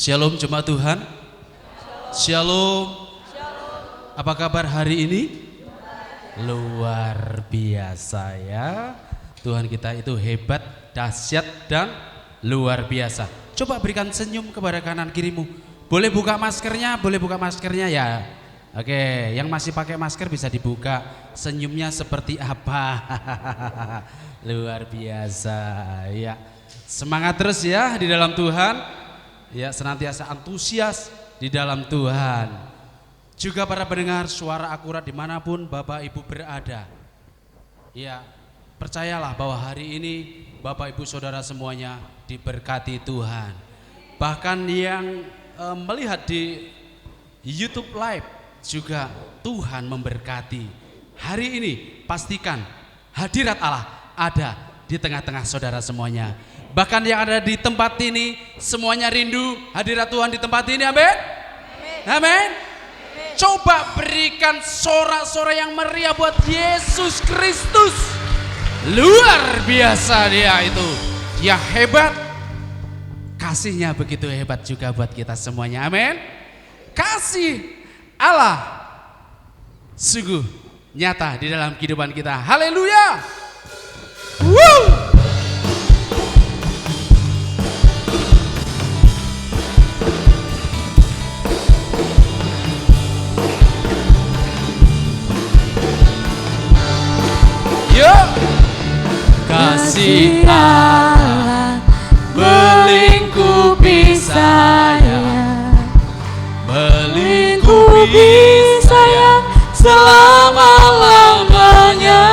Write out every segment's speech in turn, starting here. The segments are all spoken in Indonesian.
Shalom jemaat Tuhan. Shalom. Apa kabar hari ini? Luar biasa ya. Tuhan kita itu hebat, dahsyat dan luar biasa. Coba berikan senyum kepada kanan kirimu. Boleh buka maskernya, ya. Oke, yang masih pakai masker bisa dibuka. Senyumnya seperti apa? Luar biasa ya. Semangat terus ya di dalam Tuhan. Ya, senantiasa antusias di dalam Tuhan. Juga para pendengar suara akurat dimanapun Bapak Ibu berada. Ya, percayalah bahwa hari ini Bapak Ibu Saudara semuanya diberkati Tuhan. Bahkan yang melihat di YouTube Live juga Tuhan memberkati. Hari ini pastikan hadirat Allah ada di tengah-tengah saudara semuanya. Bahkan yang ada di tempat ini semuanya rindu hadirat Tuhan di tempat ini. Amin. Amin. Coba berikan sorak-sorai yang meriah buat Yesus Kristus. Luar biasa dia itu. Dia hebat. Kasihnya begitu hebat juga buat kita semuanya. Amin. Kasih Allah sungguh nyata di dalam kehidupan kita. Haleluya. Woo! Kasih Allah melingkupi saya, melingkupi saya selama-lamanya.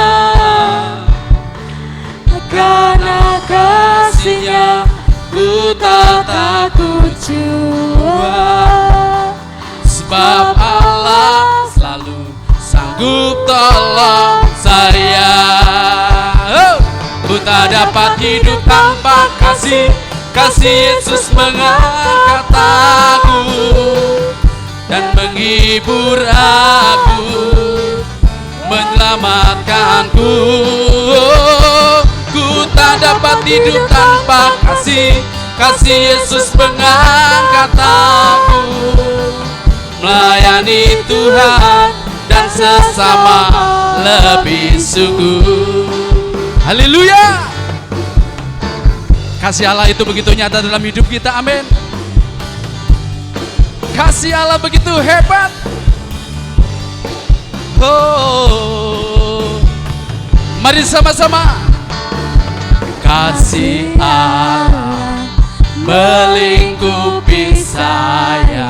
Karena kasih-Nya ku tak takut jua, sebab Allah selalu sanggup tolong saya. Ku tak dapat hidup tanpa kasih Yesus mengangkat aku dan menghibur aku, menyelamatkanku. Ku tak dapat hidup tanpa kasih Yesus mengangkat aku, melayani Tuhan dan sesama lebih sungguh. Haleluya. Kasih Allah itu begitu nyata dalam hidup kita. Amin. Kasih Allah begitu hebat. Oh, mari sama-sama. Kasih Allah melingkupi saya,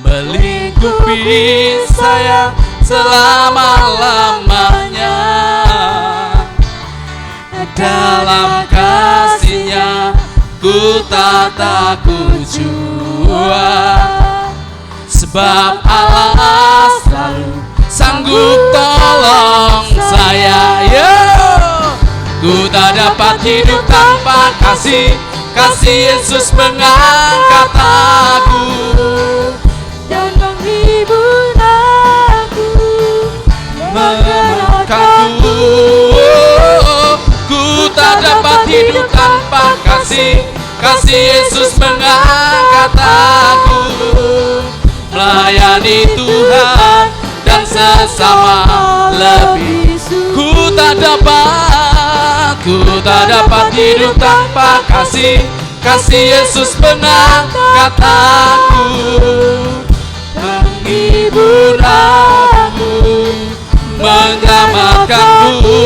melingkupi saya selama-lamanya. Dalam kasih-Nya ku tak takut jua, sebab Allah selalu sanggup tolong saya. Ku tak dapat hidup tanpa kasih Yesus mengangkat aku dan menghibur aku, menyelamatkanku. Ku tak dapat hidup tanpa kasih Yesus mengangkat aku, melayani Tuhan dan sesama lebih sungguh. Ku tak dapat hidup tanpa kasih Yesus mengangkat aku, menghibur aku, menyelamatkanku.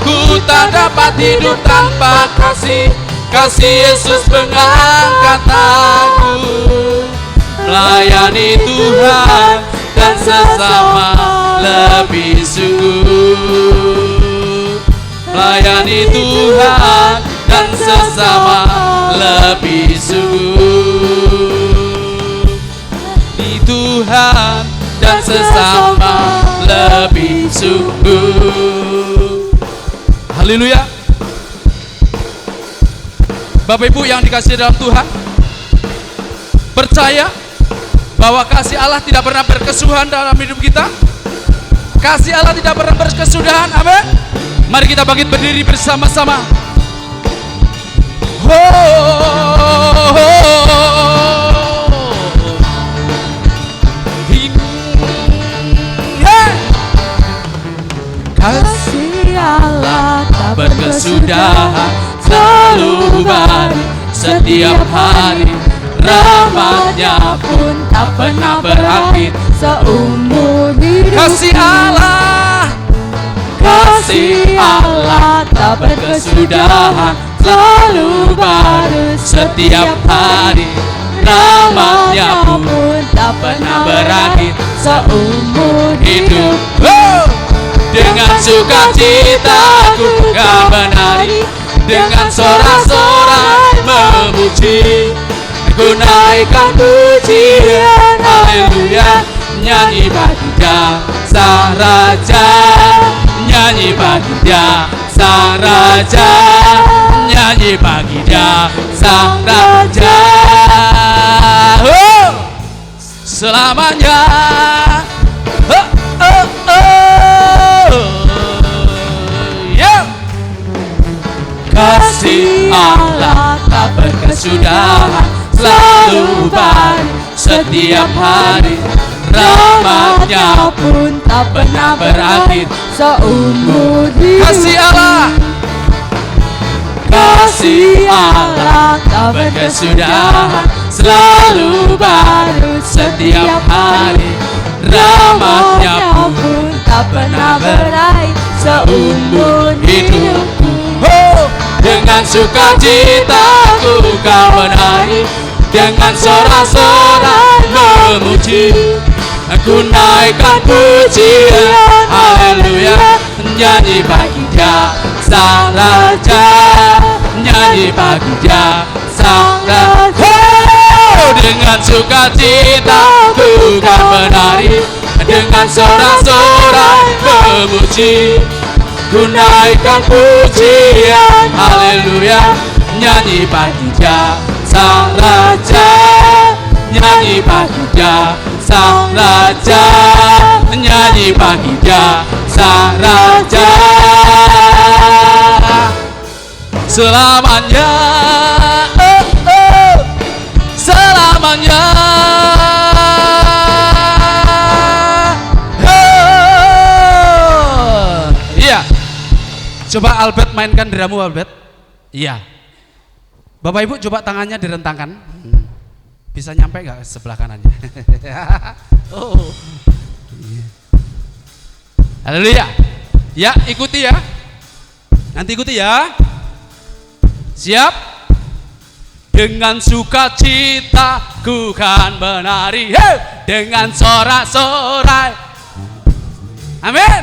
Ku tak dapat hidup tanpa kasih Yesus mengangkat aku, melayani Tuhan dan sesama lebih sungguh, melayani Tuhan dan sesama lebih sungguh, di Tuhan dan sesama lebih sungguh. Haleluya. Bapak Ibu yang dikasihi dalam Tuhan, percaya bahwa kasih Allah tidak pernah berkesudahan dalam hidup kita. Kasih Allah tidak pernah berkesudahan. Amin. Mari kita bangkit berdiri bersama-sama. Kasih Allah tak berkesudahan, selalu baru setiap hari. Rahmatnya pun tak pernah berakhir seumur hidup. Kasih Allah tak berkesudahan, selalu baru setiap hari. Rahmatnya pun tak pernah berakhir seumur hidup. Dengan sukacita ku kan menari, dengan sorak-sorai memuji, ku naikkan pujian, haleluya. Nyanyi bagi Dia Sang Raja, nyanyi bagi Dia Sang Raja, nyanyi bagi Dia Sang Raja. Selamanya. Kasih Allah tak berkesudahan, selalu baru setiap hari. Rahmatnya pun tak pernah berakhir seumur hidup. Kasih Allah tak berkesudahan, selalu baru setiap hari. Rahmatnya pun tak pernah berakhir seumur hidupku. Dengan sukacita ku kan menari, dengan sorak-sorai memuji, aku naikkan pujian, haleluya. Nyanyi bagi Dia Sang Raja, nyanyi bagi Dia Sang Raja. Dengan sukacita ku kan menari, dengan sorak-sorai memuji, ku naikkan pujian, haleluya. Nyanyi bagi Dia Sang Raja, nyanyi bagi Dia Sang Raja, nyanyi bagi Dia Sang Raja. Selamanya, selamanya. Iya. Coba Albert mainkan diramu, Albert. Iya. Bapak Ibu coba tangannya direntangkan. Bisa nyampe nggak sebelah kanannya? Oh. Haleluya. Ya, ikuti ya. Nanti ikuti ya. Siap? Dengan sukacita ku kan menari, dengan sorak-sorai. Amin.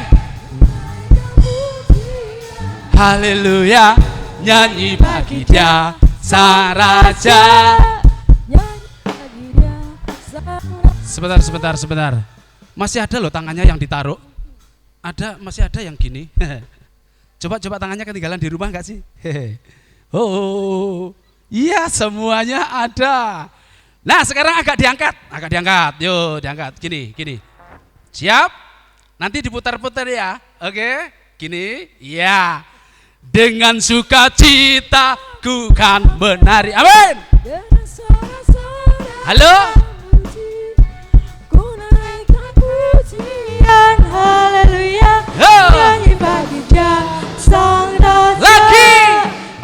Haleluya. Nyanyi bagi Dia Sang Raja. Sebentar. Masih ada loh tangannya yang ditaruh. Masih ada yang gini. Coba tangannya ketinggalan di rumah enggak sih? Oh, iya semuanya ada. Nah sekarang agak diangkat. Yuk diangkat. Gini. Siap? Nanti diputar-putar ya. Oke? Gini. Ya. Dengan sukacita ku kan menari. Amin. Halo. Haleluya. Nyanyi bagi Dia Sang Raja. Lagi.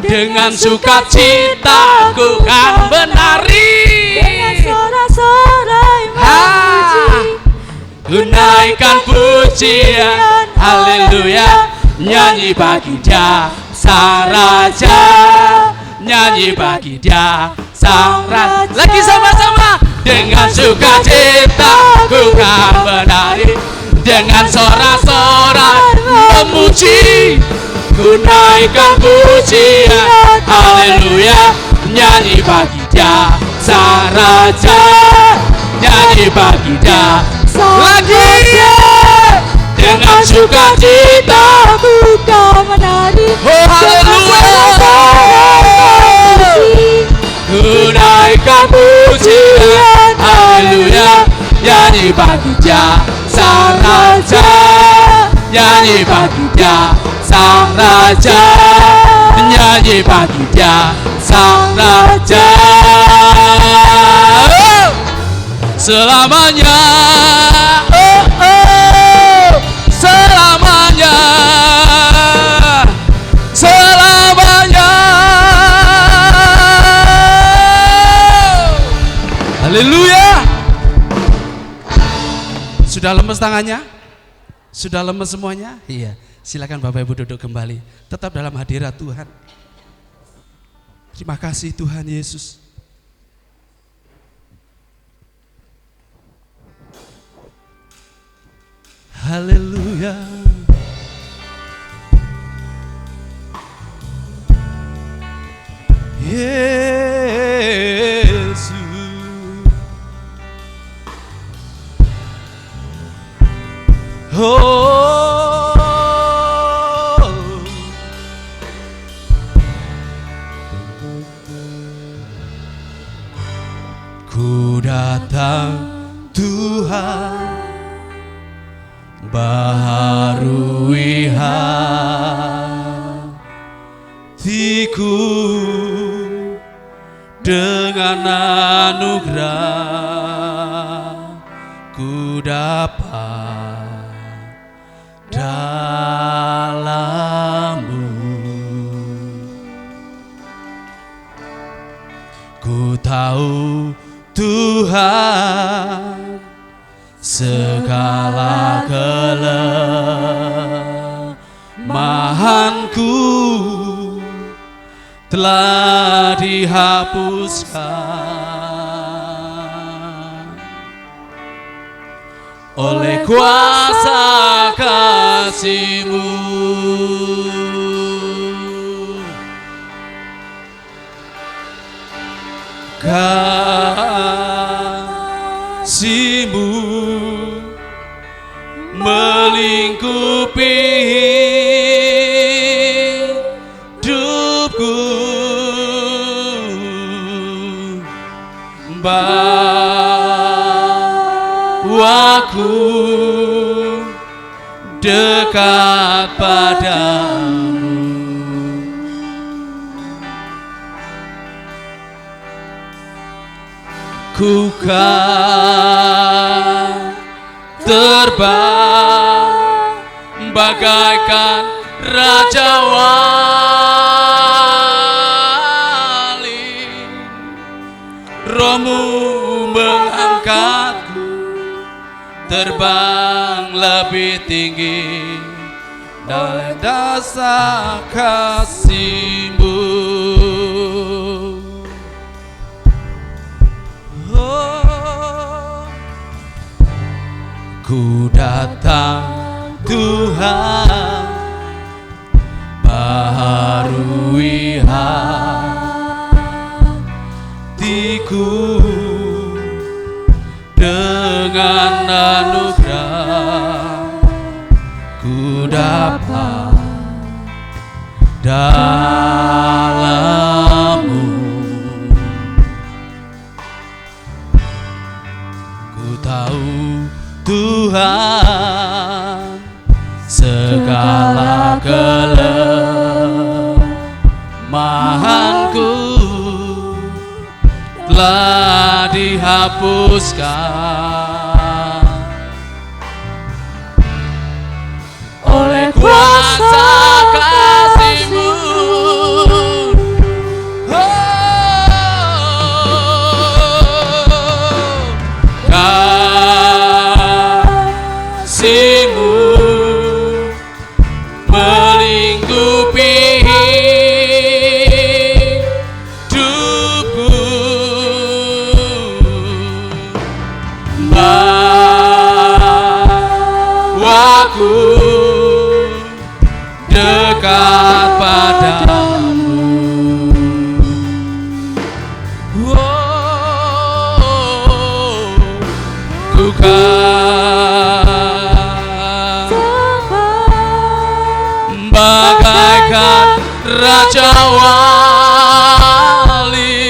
Dengan sukacita ku kan menari, dengan sorak-sorai memuji, ku naikkan pujian, haleluya. Nyanyi bagi Dia Sang Raja, nyanyi bagi Dia Sang Raja. Lagi sama-sama. Dengan sukacita ku kan menari, dengan sorak-sorai memuji, ku naikkan pujian, haleluya. Nyanyi bagi Dia Sang Raja, nyanyi bagi Dia lagi. Dengan sukacita ku kan menari, oh haleluya. Ku naikkan pujian, haleluya. Nyanyi bagi Dia Sang Raja, nyanyi bagi Dia Sang Raja, nyanyi bernyanyi bagi Dia sang raja selamanya. Selamanya, selamanya. Haleluya. Sudah lemes tangannya? Sudah lemes semuanya? Iya. Silakan Bapak Ibu duduk kembali. Tetap dalam hadirat Tuhan. Terima kasih Tuhan Yesus. Haleluya. Yesus. Oh, ku datang Tuhan, baharui hatiku dengan anugerah ku dapat dalam-Mu. Ku tahu Tuhan segala kelemahanku telah dihapuskan oleh kuasa kasih-Mu. Kasih-Mu melingkupi hidupku, bawaku dekat padamu. Ku kan terbang bagaikan raja wali, Roh-Mu mengangkatku terbang lebih tinggi dari dasar kasih-Mu. Ku datang Tuhan, baharui hatiku dengan anugerah ku dapat dalam-Mu. Ku tahu Tuhan segala kelemahanku telah dihapuskan oleh kuasa kasih-Mu. Kasih-Mu melingkupi hidupku, bawaku dekat padamu. Ku bagaikan raja wali,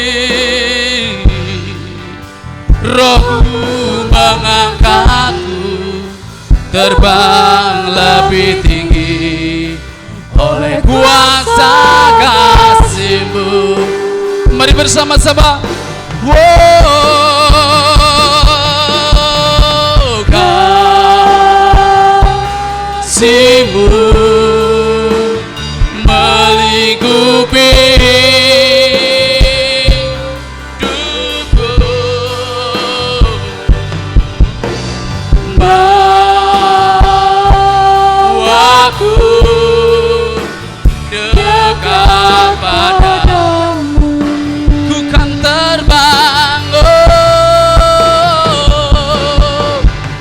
Roh-Mu mengangkatku terbang lebih tinggi oleh kuasa kasih. Mari bersama-sama. Wow, kasih-Mu melingkupi hidupku, bawaku dekat padamu. Ku kan terbang,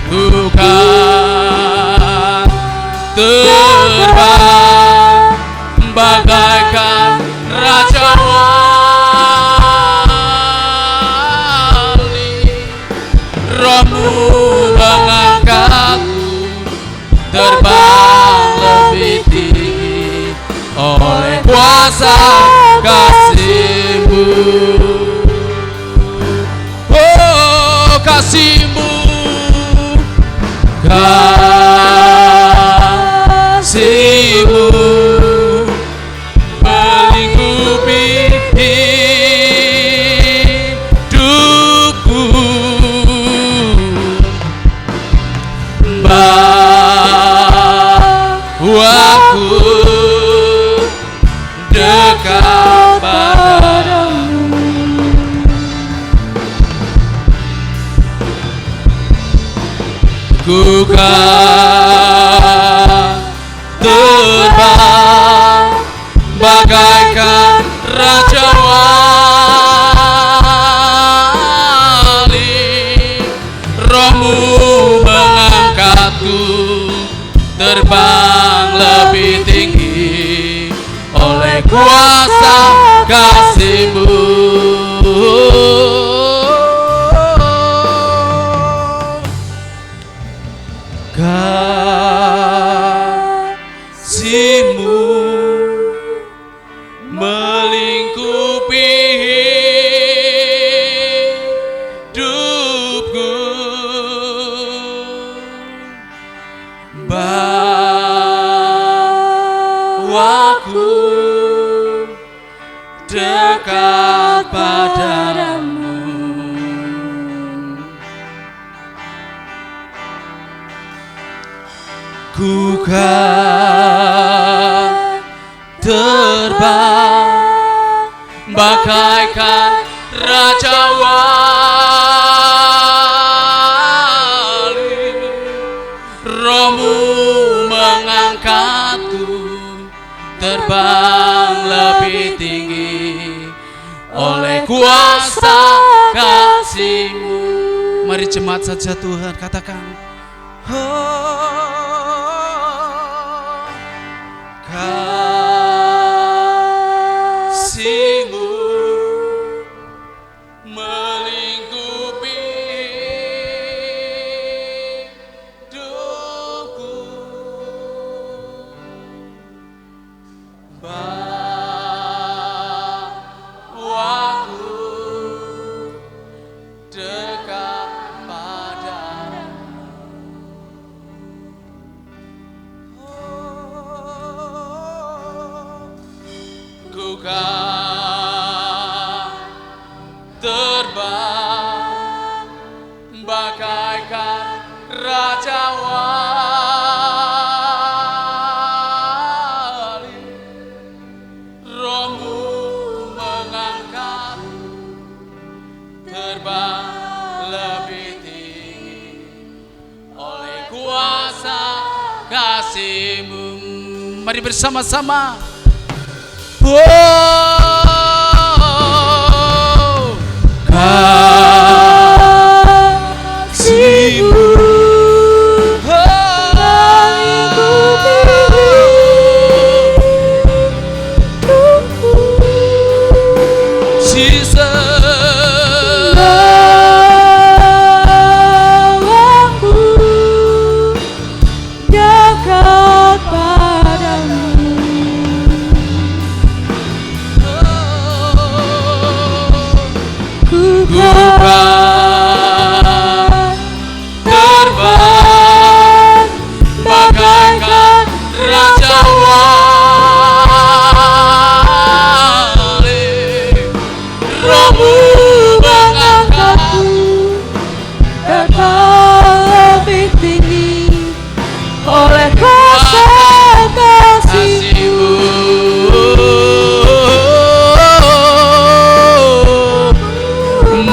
ku kan terbang bagaikan raja wali. Roh-Mu mengangkatku terbang lebih tinggi oleh kuasa kasih-Mu. Oh, kasih-Mu, kasih-Mu melingkupi hidupku, bawaku dekat padamu. Ku kan terbang bagaikan raja wali. Roh-Mu mengangkatku terbang lebih tinggi oleh kuasa kasih-Mu. Kasih-Mu melingkupi hidupku, bawaku dekat padamu. Ku kan terbang bagaikan raja wali. Roh-Mu mengangkatku terbang lebih tinggi oleh kuasa kasih-Mu. Mari jemaat saja Tuhan katakan, oh, kasih-Mu melingkupi hidupku, bawaku dekat padamu. Ku kan terbang bagaikan raja wali. Roh-Mu mengangkat terbang lebih tinggi oleh kuasa kasih-Mu. Mari bersama-sama. Oh, kasih-Mu ku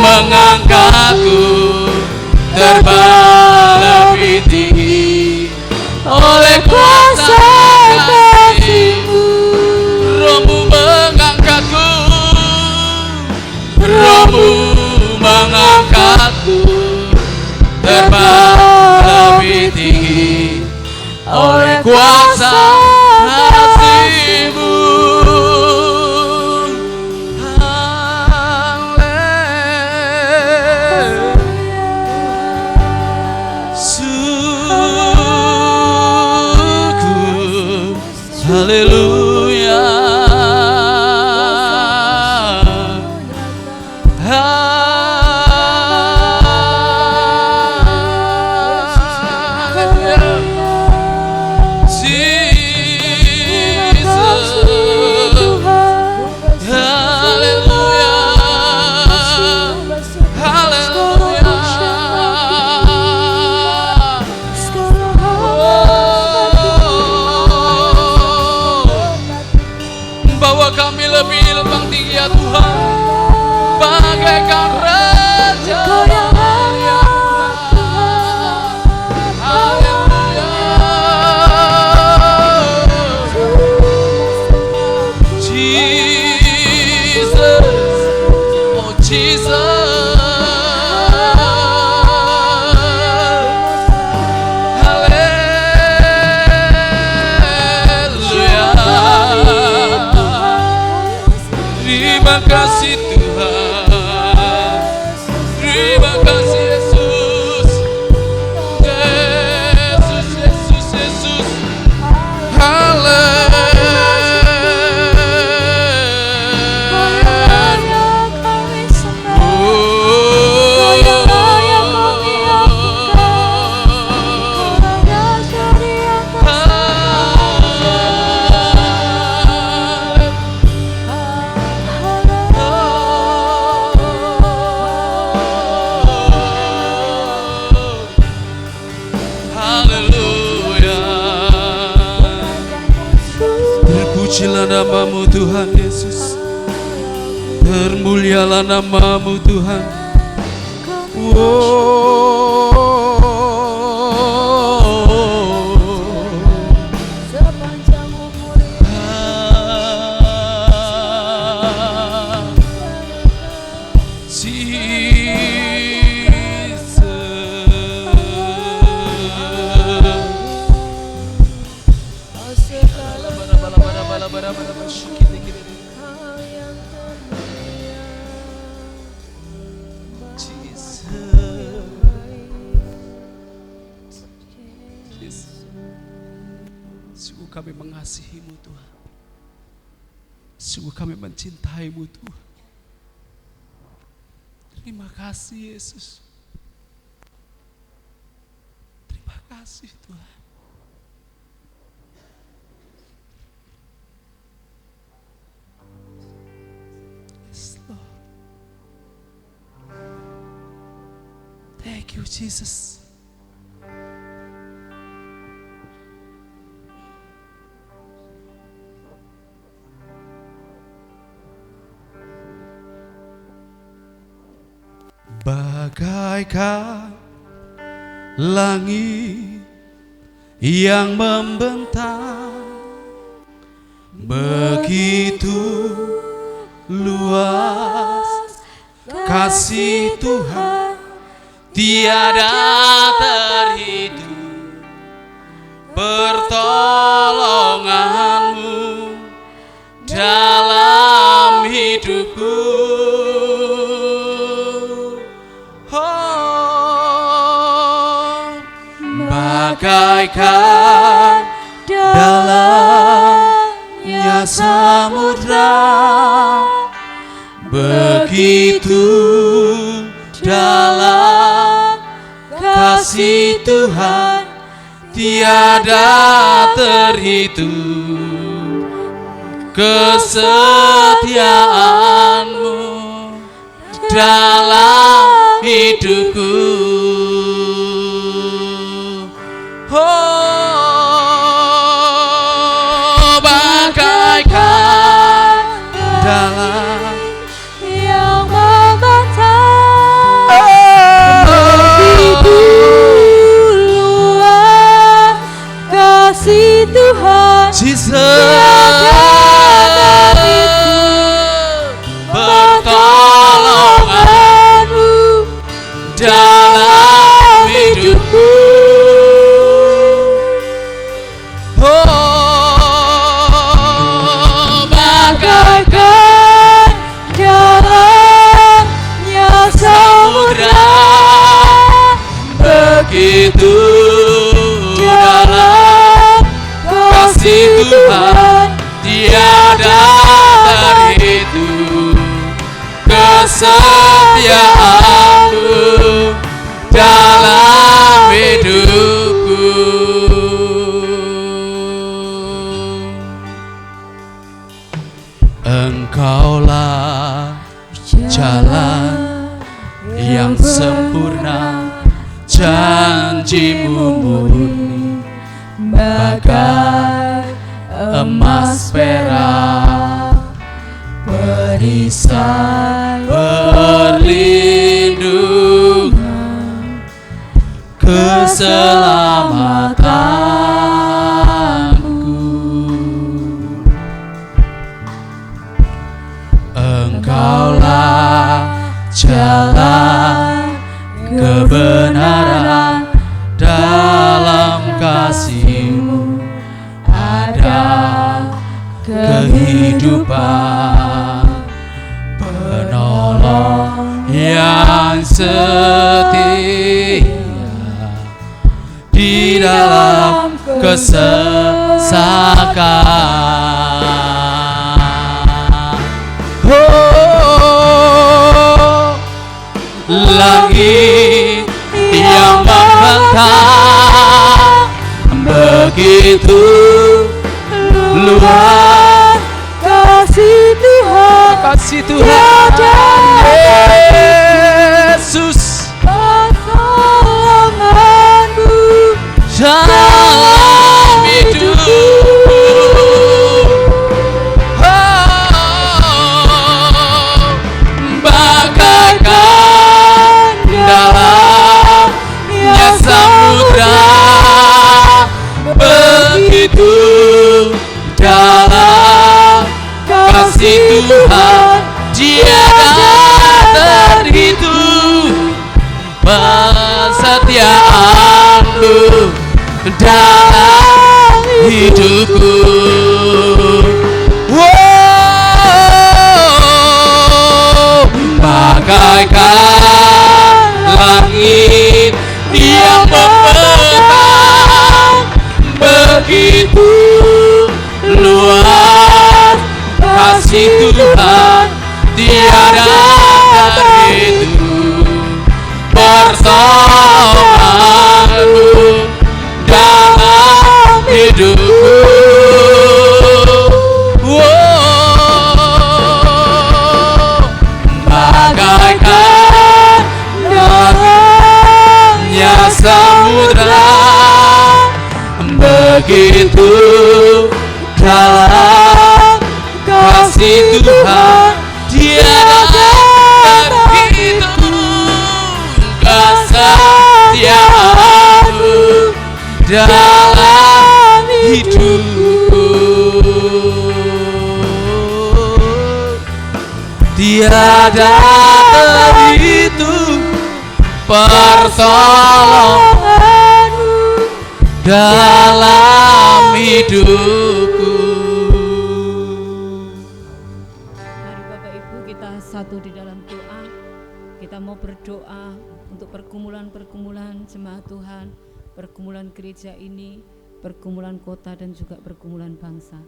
mengangkatku terbang lebih tinggi oleh kuasa kasih-Mu. Roh-Mu mengangkatku, Roh-Mu mengangkatku terbang lebih tinggi oleh kuasa kasih-Mu. Haleluya. Terima kasih Tuhan, terima kasih Yesus, Yesus, Yesus, Yesus, haleluya. Terpujilah nama-Mu Tuhan Yesus, termulialah nama-Mu Tuhan. Sepanjang umur Sungguh kami mengasihi-Mu Tuhan, sungguh kami mencintai-Mu Tuhan. Terima kasih Yesus, terima kasih Tuhan. Yes, Lord. Thank you Jesus. Bagaikan langit yang membentang, begitu luas kasih Tuhan, tiada terhitung pertolongan-Mu dalam hidupku. Bagaikan dalamnya samudra, begitu dalam kasih Tuhan, tiada terhitung kesetiaan-Mu dalam hidupku. Oh, bagaikan dalam yang membentang, kesetiaan-Mu dalam hidupku. Engkaulah jalan yang sempurna, janji-Mu murni bagai emas perak, perisai perlindungan, keselamatanku. Engkaulah jalan kebenaran, dalam kasih-Mu ada kehidupan, penolong yang setia di dalam kesesakan. Oh, langit yang membentang begitu luas, kasih Tuhan, kasih Tuhan Yesus pertolongan-Mu dalam hidupku. Bagaikan dalamnya samudra, begitu dalam kasih Tuhan tiada terhitung. Persetiaan-Mu dalam hidupku. Wow, bagaikan langit yang membentang, begitu luas kasih Tuhan tiada terhitung. Pertolongan-Mu dalam hidupku. Wow, bagaikan dalamnya samudra, begitu dalam kasih Tuhan tiada terhitung. Kesetiaan-Mu dalam hidupku. Tiada terhitung pertolongan-Mu dalam hidupku. Mari Bapak Ibu kita satu di dalam doa. Kita mau berdoa untuk pergumulan-pergumulan jemaat Tuhan, pergumulan gereja ini, pergumulan kota dan juga pergumulan bangsa.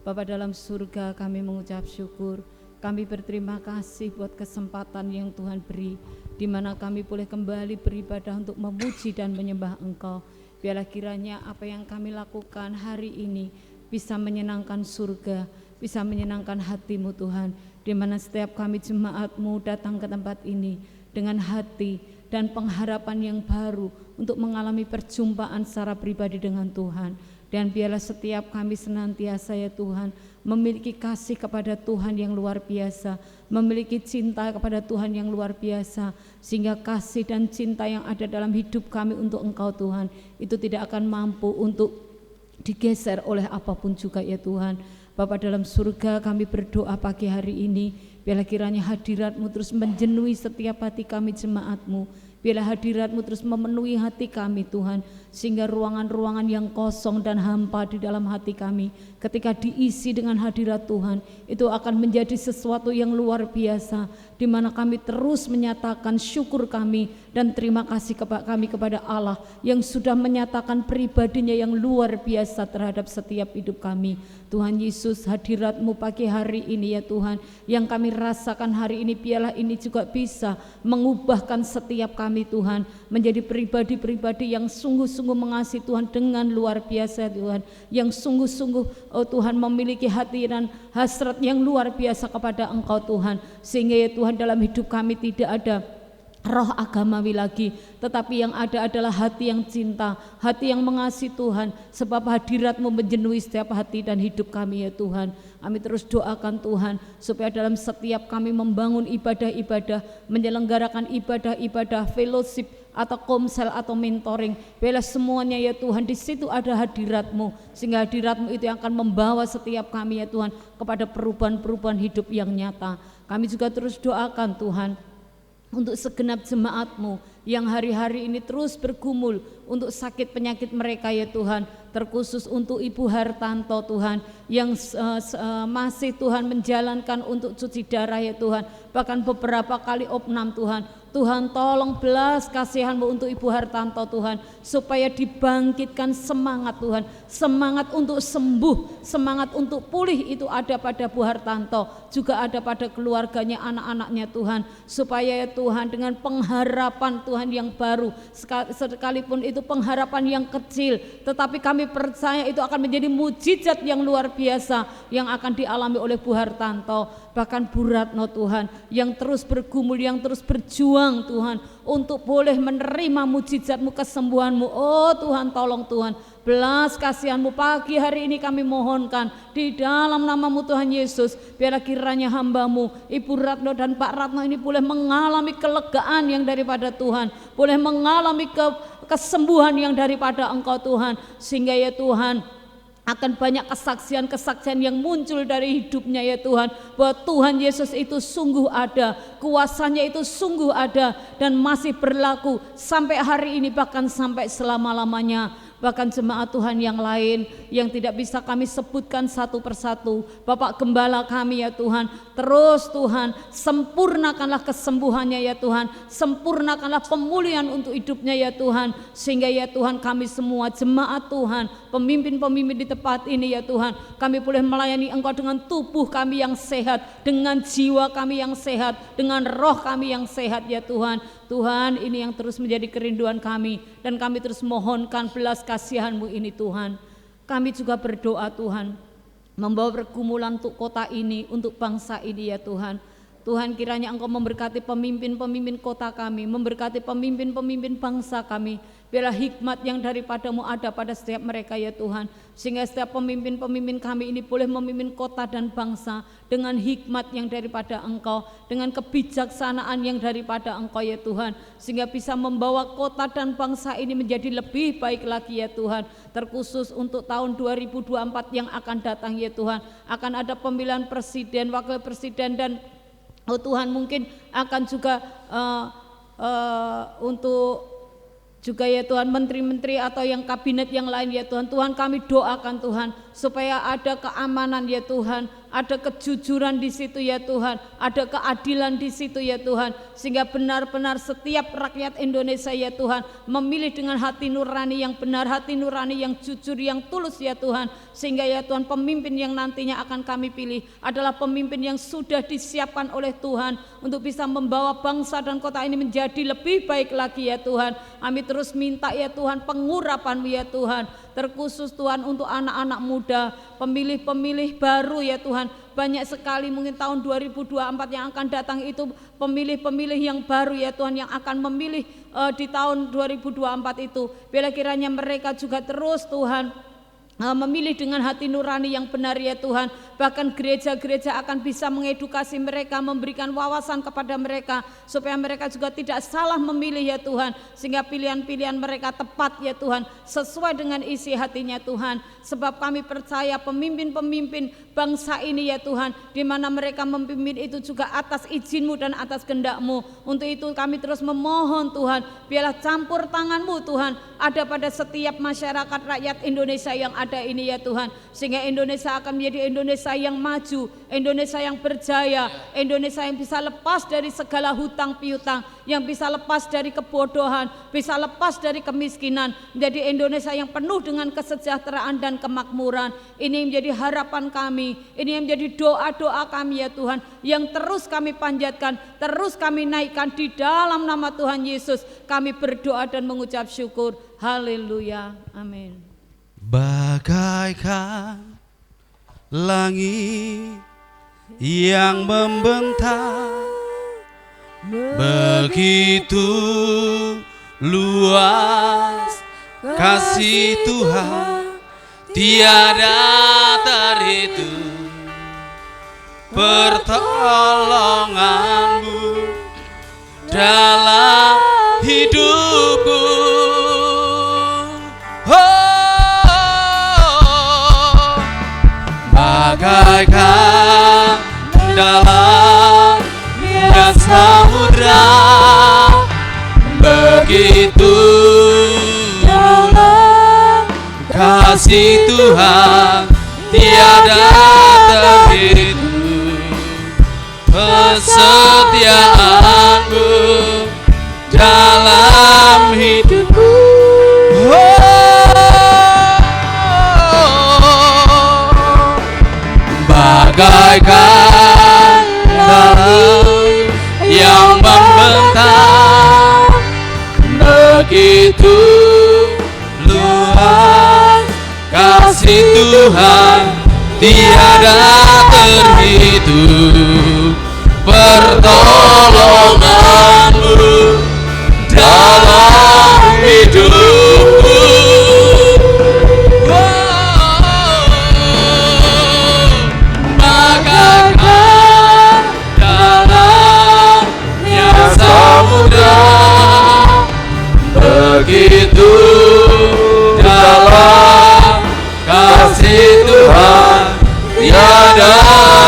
Bapa dalam surga, kami mengucap syukur, kami berterima kasih buat kesempatan yang Tuhan beri, di mana kami boleh kembali beribadah untuk memuji dan menyembah Engkau. Biarlah kiranya apa yang kami lakukan hari ini bisa menyenangkan surga, bisa menyenangkan hati-Mu Tuhan, di mana setiap kami jemaat-Mu datang ke tempat ini dengan hati dan pengharapan yang baru untuk mengalami perjumpaan secara pribadi dengan Tuhan. Dan biarlah setiap kami senantiasa ya Tuhan memiliki kasih kepada Tuhan yang luar biasa, memiliki cinta kepada Tuhan yang luar biasa, sehingga kasih dan cinta yang ada dalam hidup kami untuk Engkau Tuhan itu tidak akan mampu untuk digeser oleh apapun juga ya Tuhan. Bapa dalam surga, kami berdoa pagi hari ini, biarlah kiranya hadirat-Mu terus menjenuhi setiap hati kami jemaat-Mu. Biarlah hadirat-Mu terus memenuhi hati kami Tuhan, sehingga ruangan-ruangan yang kosong dan hampa di dalam hati kami ketika diisi dengan hadirat Tuhan itu akan menjadi sesuatu yang luar biasa, di mana kami terus menyatakan syukur kami dan terima kasih kami kepada Allah yang sudah menyatakan pribadinya yang luar biasa terhadap setiap hidup kami. Tuhan Yesus, hadirat-Mu pagi hari ini ya Tuhan, yang kami rasakan hari ini, biarlah ini juga bisa mengubahkan setiap kami Tuhan, menjadi pribadi-pribadi yang sungguh-sungguh mengasihi Tuhan dengan luar biasa Tuhan, yang sungguh-sungguh oh Tuhan memiliki hati dan hasrat yang luar biasa kepada Engkau Tuhan, sehingga ya Tuhan dalam hidup kami tidak ada roh agamawi lagi, tetapi yang ada adalah hati yang cinta, hati yang mengasihi Tuhan, sebab hadirat-Mu menjenuhi setiap hati dan hidup kami ya Tuhan. Kami terus doakan Tuhan supaya dalam setiap kami membangun ibadah-ibadah, menyelenggarakan ibadah-ibadah fellowship atau komsel atau mentoring, biarlah semuanya ya Tuhan di situ ada hadirat-Mu, sehingga hadirat-Mu itu yang akan membawa setiap kami ya Tuhan kepada perubahan-perubahan hidup yang nyata. Kami juga terus doakan Tuhan untuk segenap jemaat-Mu yang hari-hari ini terus bergumul untuk sakit penyakit mereka ya Tuhan, terkhusus untuk Ibu Hartanto Tuhan yang masih Tuhan menjalankan untuk cuci darah ya Tuhan, bahkan beberapa kali opnam Tuhan. Tuhan tolong belas kasihan-Mu untuk Ibu Hartanto Tuhan, supaya dibangkitkan semangat Tuhan, semangat untuk sembuh, semangat untuk pulih itu ada pada Bu Hartanto, juga ada pada keluarganya, anak-anaknya Tuhan, supaya ya Tuhan dengan pengharapan Tuhan yang baru, sekalipun itu pengharapan yang kecil, tetapi kami percaya itu akan menjadi mujizat yang luar biasa yang akan dialami oleh Bu Hartanto, bahkan Bu Ratno Tuhan yang terus bergumul, yang terus berjuang Tuhan untuk boleh menerima mujizat-Mu, kesembuhan-Mu. Oh Tuhan, tolong Tuhan, belas kasihan-Mu pagi hari ini kami mohonkan di dalam nama-Mu Tuhan Yesus, biarlah kiranya hamba-Mu Ibu Ratno dan Pak Ratno ini boleh mengalami kelegaan yang daripada Tuhan, boleh mengalami kesembuhan yang daripada Engkau Tuhan, sehingga ya Tuhan akan banyak kesaksian-kesaksian yang muncul dari hidupnya ya Tuhan, bahwa Tuhan Yesus itu sungguh ada, kuasanya itu sungguh ada dan masih berlaku sampai hari ini, bahkan sampai selama-lamanya. Bahkan jemaat Tuhan yang lain yang tidak bisa kami sebutkan satu persatu, Bapak Gembala kami ya Tuhan, terus Tuhan sempurnakanlah kesembuhannya ya Tuhan, sempurnakanlah pemulihan untuk hidupnya ya Tuhan, sehingga ya Tuhan kami semua jemaat Tuhan, pemimpin-pemimpin di tempat ini ya Tuhan, kami boleh melayani Engkau dengan tubuh kami yang sehat, dengan jiwa kami yang sehat, dengan roh kami yang sehat ya Tuhan. Tuhan, ini yang terus menjadi kerinduan kami, dan kami terus mohonkan belas kasihan-Mu ini Tuhan. Kami juga berdoa Tuhan, membawa pergumulan untuk kota ini, untuk bangsa ini ya Tuhan. Tuhan, kiranya Engkau memberkati pemimpin-pemimpin kota kami, memberkati pemimpin-pemimpin bangsa kami. Biarlah hikmat yang daripada-Mu ada pada setiap mereka ya Tuhan, sehingga setiap pemimpin-pemimpin kami ini boleh memimpin kota dan bangsa dengan hikmat yang daripada Engkau, dengan kebijaksanaan yang daripada Engkau ya Tuhan, sehingga bisa membawa kota dan bangsa ini menjadi lebih baik lagi ya Tuhan. Terkhusus untuk tahun 2024 yang akan datang ya Tuhan, akan ada pemilihan presiden, wakil presiden, dan oh Tuhan mungkin akan juga untuk juga ya Tuhan menteri-menteri atau yang kabinet yang lain ya Tuhan. Tuhan, kami doakan Tuhan supaya ada keamanan ya Tuhan, ada kejujuran di situ ya Tuhan, ada keadilan di situ ya Tuhan, sehingga benar-benar setiap rakyat Indonesia ya Tuhan memilih dengan hati nurani yang benar, hati nurani yang jujur, yang tulus ya Tuhan, sehingga ya Tuhan pemimpin yang nantinya akan kami pilih adalah pemimpin yang sudah disiapkan oleh Tuhan untuk bisa membawa bangsa dan kota ini menjadi lebih baik lagi ya Tuhan. Kami terus minta ya Tuhan pengurapan-Mu ya Tuhan, terkhusus Tuhan untuk anak-anak muda, pemilih-pemilih baru ya Tuhan. Banyak sekali mungkin tahun 2024 yang akan datang itu pemilih-pemilih yang baru ya Tuhan, yang akan memilih di tahun 2024 itu. Bila kiranya mereka juga terus Tuhan memilih dengan hati nurani yang benar ya Tuhan. Bahkan gereja-gereja akan bisa mengedukasi mereka, memberikan wawasan kepada mereka supaya mereka juga tidak salah memilih ya Tuhan, sehingga pilihan-pilihan mereka tepat ya Tuhan, sesuai dengan isi hatinya Tuhan. Sebab kami percaya pemimpin-pemimpin bangsa ini ya Tuhan, di mana mereka memimpin itu juga atas izin-Mu dan atas kehendak-Mu. Untuk itu kami terus memohon Tuhan, biarlah campur tangan-Mu Tuhan ada pada setiap masyarakat rakyat Indonesia yang ada ada ini ya Tuhan, sehingga Indonesia akan menjadi Indonesia yang maju, Indonesia yang berjaya, Indonesia yang bisa lepas dari segala hutang piutang, yang bisa lepas dari kebodohan, bisa lepas dari kemiskinan, menjadi Indonesia yang penuh dengan kesejahteraan dan kemakmuran. Ini menjadi harapan kami, ini yang menjadi doa-doa kami ya Tuhan, yang terus kami panjatkan, terus kami naikkan di dalam nama Tuhan Yesus. Kami berdoa dan mengucap syukur. Haleluya, amin. Bagaikan langit yang membentang, begitu luas kasih Tuhan, tiada terhitung pertolonganmu dalam hidupku. Oh, bagaikan dalamnya samudra, begitu dalam kasih Tuhan, tiada terhitung kesetiaanmu dalam hidupku. Bagaikan dalam yang membentang, begitu luas kasih Tuhan, tiada terhitung pertolonganmu dalam hidupku. Bagaikan dalamnya samudra, begitu dalam kasih Tuhan, tiada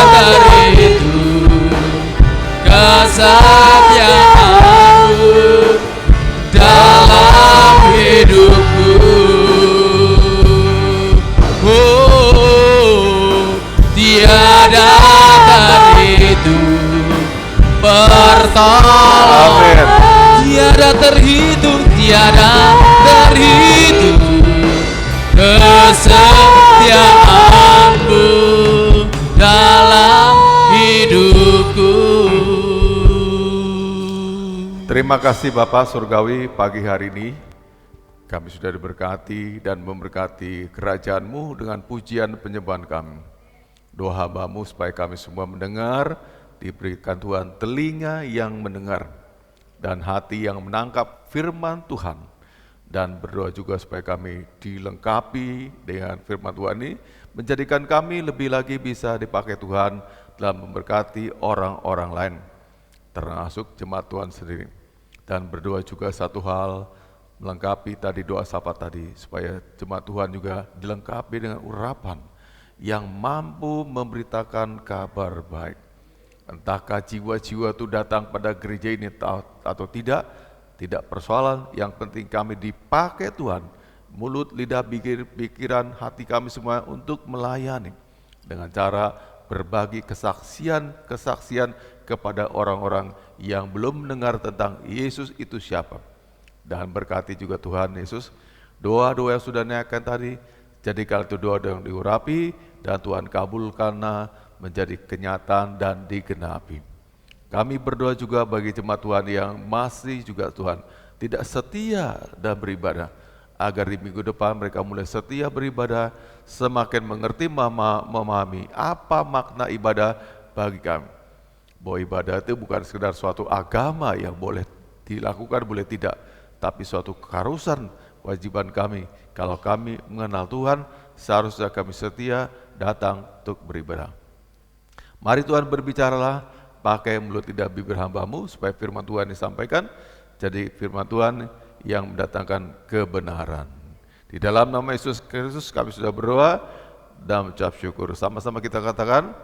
terhitung kesetiaanmu dalam hidupku. Oh, tiada terhitung pertolongan, tiada terhitung, tiada terhitung kesetiaanmu dalam hidupku. Terima kasih Bapak Surgawi, pagi hari ini kami sudah diberkati dan memberkati kerajaan-Mu dengan pujian penyembahan kami. Doa hamba-Mu supaya kami semua mendengar, diberikan Tuhan telinga yang mendengar dan hati yang menangkap firman Tuhan. Dan berdoa juga supaya kami dilengkapi dengan firman Tuhan ini, menjadikan kami lebih lagi bisa dipakai Tuhan dalam memberkati orang-orang lain, termasuk jemaat Tuhan sendiri. Dan berdoa juga satu hal, melengkapi tadi doa sapa tadi, supaya jemaat Tuhan juga dilengkapi dengan urapan yang mampu memberitakan kabar baik. Entahkah jiwa-jiwa itu datang pada gereja ini atau tidak persoalan, yang penting kami dipakai Tuhan, mulut, lidah, pikiran, hati kami semua untuk melayani dengan cara berbagi kesaksian kepada orang-orang yang belum mendengar tentang Yesus itu siapa. Dan berkati juga Tuhan Yesus doa-doa yang sudah naikkan tadi, jadikan itu doa yang diurapi dan Tuhan kabulkanlah menjadi kenyataan dan digenapi. Kami berdoa juga bagi jemaat Tuhan yang masih juga Tuhan tidak setia dan beribadah, agar di minggu depan mereka mulai setia beribadah, semakin mengerti memahami apa makna ibadah bagi kami. Bahwa ibadah itu bukan sekedar suatu agama yang boleh dilakukan, boleh tidak, tapi suatu keharusan wajiban kami. Kalau kami mengenal Tuhan, seharusnya kami setia datang untuk beribadah. Mari Tuhan berbicaralah, pakai mulut lidah bibir hamba-Mu supaya firman Tuhan disampaikan, jadi firman Tuhan yang mendatangkan kebenaran. Di dalam nama Yesus Kristus kami sudah berdoa dan mengucap syukur. Sama-sama kita katakan